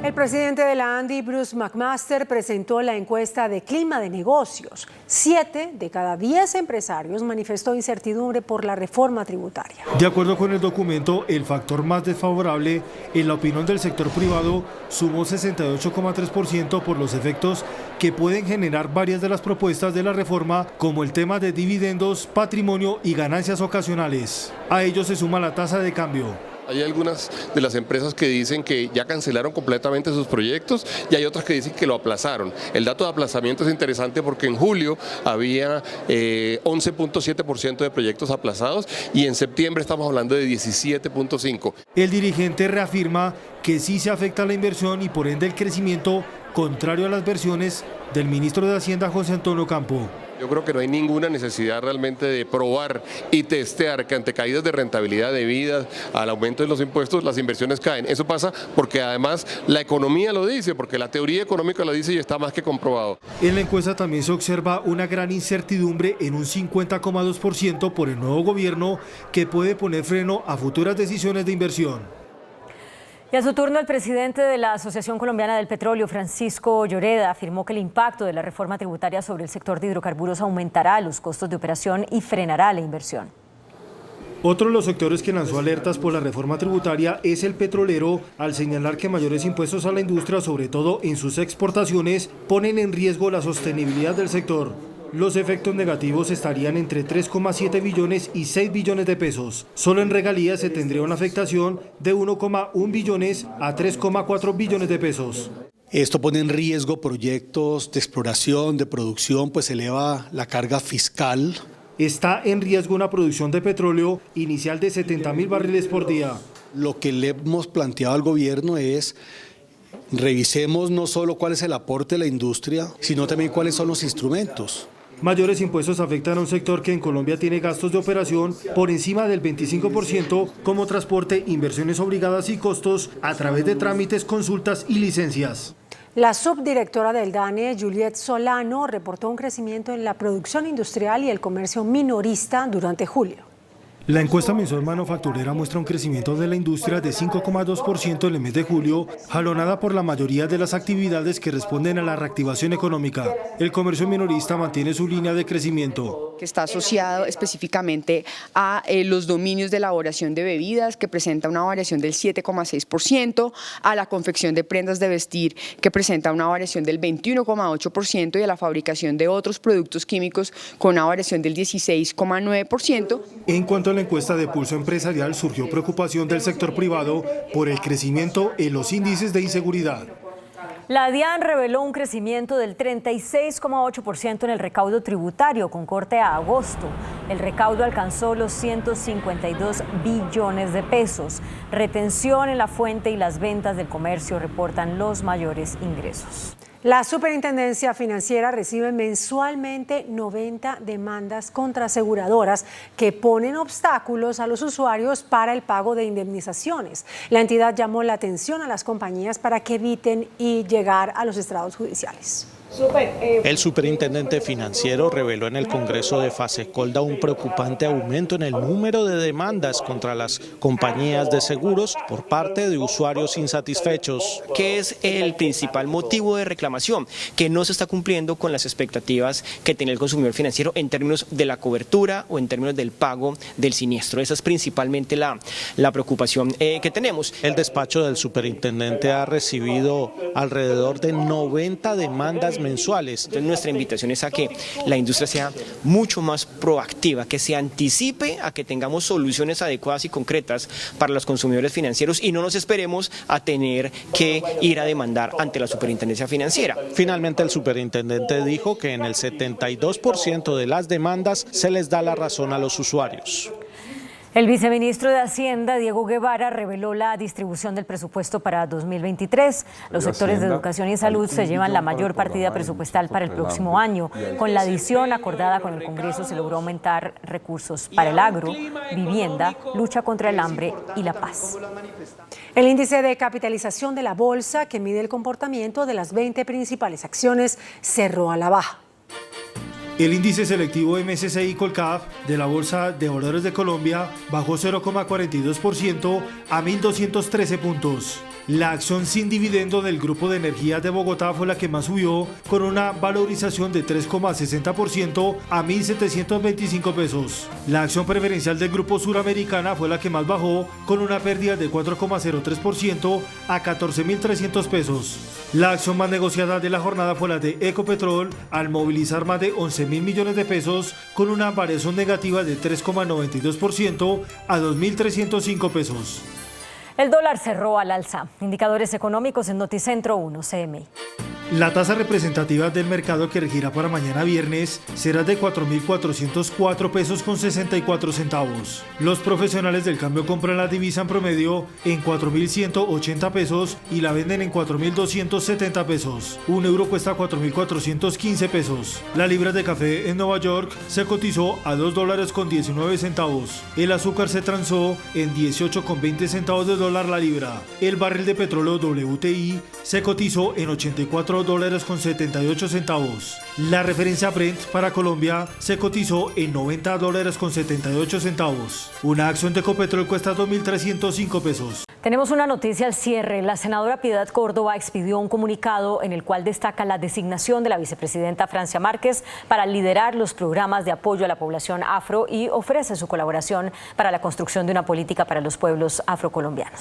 El presidente de la ANDI, Bruce McMaster, presentó la encuesta de clima de negocios. 7 de cada 10 empresarios manifestó incertidumbre por la reforma tributaria. De acuerdo con el documento, el factor más desfavorable en la opinión del sector privado sumó 68,3% por los efectos que pueden generar varias de las propuestas de la reforma, como el tema de dividendos, patrimonio y ganancias ocasionales. A ello se suma la tasa de cambio. Hay algunas de las empresas que dicen que ya cancelaron completamente sus proyectos y hay otras que dicen que lo aplazaron. El dato de aplazamiento es interesante porque en julio había 11,7% de proyectos aplazados y en septiembre estamos hablando de 17,5%. El dirigente reafirma que sí se afecta la inversión y por ende el crecimiento, contrario a las versiones del ministro de Hacienda, José Antonio Campo. Yo creo que no hay ninguna necesidad realmente de probar y testear que ante caídas de rentabilidad debidas al aumento de los impuestos, las inversiones caen. Eso pasa porque además la economía lo dice, porque la teoría económica lo dice y está más que comprobado. En la encuesta también se observa una gran incertidumbre en un 50,2% por el nuevo gobierno que puede poner freno a futuras decisiones de inversión. Y a su turno, el presidente de la Asociación Colombiana del Petróleo, Francisco Lloreda, afirmó que el impacto de la reforma tributaria sobre el sector de hidrocarburos aumentará los costos de operación y frenará la inversión. Otro de los sectores que lanzó alertas por la reforma tributaria es el petrolero, al señalar que mayores impuestos a la industria, sobre todo en sus exportaciones, ponen en riesgo la sostenibilidad del sector. Los efectos negativos estarían entre 3,7 billones y 6 billones de pesos. Solo en regalías se tendría una afectación de 1,1 billones a 3,4 billones de pesos. Esto pone en riesgo proyectos de exploración, de producción, pues eleva la carga fiscal. Está en riesgo una producción de petróleo inicial de 70.000 barriles por día. Lo que le hemos planteado al gobierno es: revisemos no solo cuál es el aporte de la industria, sino también cuáles son los instrumentos. Mayores impuestos afectan a un sector que en Colombia tiene gastos de operación por encima del 25%, como transporte, inversiones obligadas y costos a través de trámites, consultas y licencias. La subdirectora del DANE, Juliet Solano, reportó un crecimiento en la producción industrial y el comercio minorista durante julio. La encuesta mensual manufacturera muestra un crecimiento de la industria de 5,2% en el mes de julio, jalonada por la mayoría de las actividades que responden a la reactivación económica. El comercio minorista mantiene su línea de crecimiento, que está asociado específicamente a los dominios de elaboración de bebidas, que presenta una variación del 7,6%, a la confección de prendas de vestir, que presenta una variación del 21,8%, y a la fabricación de otros productos químicos con una variación del 16,9%. En cuanto a la encuesta de pulso empresarial, surgió preocupación del sector privado por el crecimiento en los índices de inseguridad. La DIAN reveló un crecimiento del 36,8% en el recaudo tributario con corte a agosto. El recaudo alcanzó los 152 billones de pesos. Retención en la fuente y las ventas del comercio reportan los mayores ingresos. La Superintendencia Financiera recibe mensualmente 90 demandas contra aseguradoras que ponen obstáculos a los usuarios para el pago de indemnizaciones. La entidad llamó la atención a las compañías para que eviten llegar a los estrados judiciales. El superintendente financiero reveló en el Congreso de Fasecolda un preocupante aumento en el número de demandas contra las compañías de seguros por parte de usuarios insatisfechos. ¿Qué es el principal motivo de reclamación? Que no se está cumpliendo con las expectativas que tiene el consumidor financiero en términos de la cobertura o en términos del pago del siniestro. Esa es principalmente la preocupación que tenemos. El despacho del superintendente ha recibido alrededor de 90 demandas mensuales. Entonces, nuestra invitación es a que la industria sea mucho más proactiva, que se anticipe a que tengamos soluciones adecuadas y concretas para los consumidores financieros y no nos esperemos a tener que ir a demandar ante la Superintendencia Financiera. Finalmente, el superintendente dijo que en el 72% de las demandas se les da la razón a los usuarios. El viceministro de Hacienda, Diego Guevara, reveló la distribución del presupuesto para 2023. Los sectores de educación y salud se llevan la mayor partida presupuestal para el próximo año. Con la adición acordada con el Congreso se logró aumentar recursos para el agro, vivienda, lucha contra el hambre y la paz. El índice de capitalización de la bolsa, que mide el comportamiento de las 20 principales acciones, cerró a la baja. El índice selectivo MSCI Colcap de la Bolsa de Valores de Colombia bajó 0,42% a 1.213 puntos. La acción sin dividendo del Grupo de Energía de Bogotá fue la que más subió, con una valorización de 3,60% a 1.725 pesos. La acción preferencial del Grupo Suramericana fue la que más bajó, con una pérdida de 4,03% a 14.300 pesos. La acción más negociada de la jornada fue la de Ecopetrol, al movilizar más de 11.000 millones de pesos, con una variación negativa de 3,92% a 2.305 pesos. El dólar cerró al alza. Indicadores económicos en Noticentro 1 CMI. La tasa representativa del mercado que regirá para mañana viernes será de 4.404 pesos con 64 centavos. Los profesionales del cambio compran la divisa en promedio en 4.180 pesos y la venden en 4.270 pesos. Un euro cuesta 4.415 pesos. La libra de café en Nueva York se cotizó a $2 con 19 centavos. El azúcar se transó en 18,20 centavos de dólar la libra. El barril de petróleo WTI se cotizó en $84 con 78 centavos. La referencia Brent para Colombia se cotizó en $90 con 78 centavos. Una acción de Ecopetrol cuesta 2.305 pesos. Tenemos una noticia al cierre. La senadora Piedad Córdoba expidió un comunicado en el cual destaca la designación de la vicepresidenta Francia Márquez para liderar los programas de apoyo a la población afro y ofrece su colaboración para la construcción de una política para los pueblos afrocolombianos.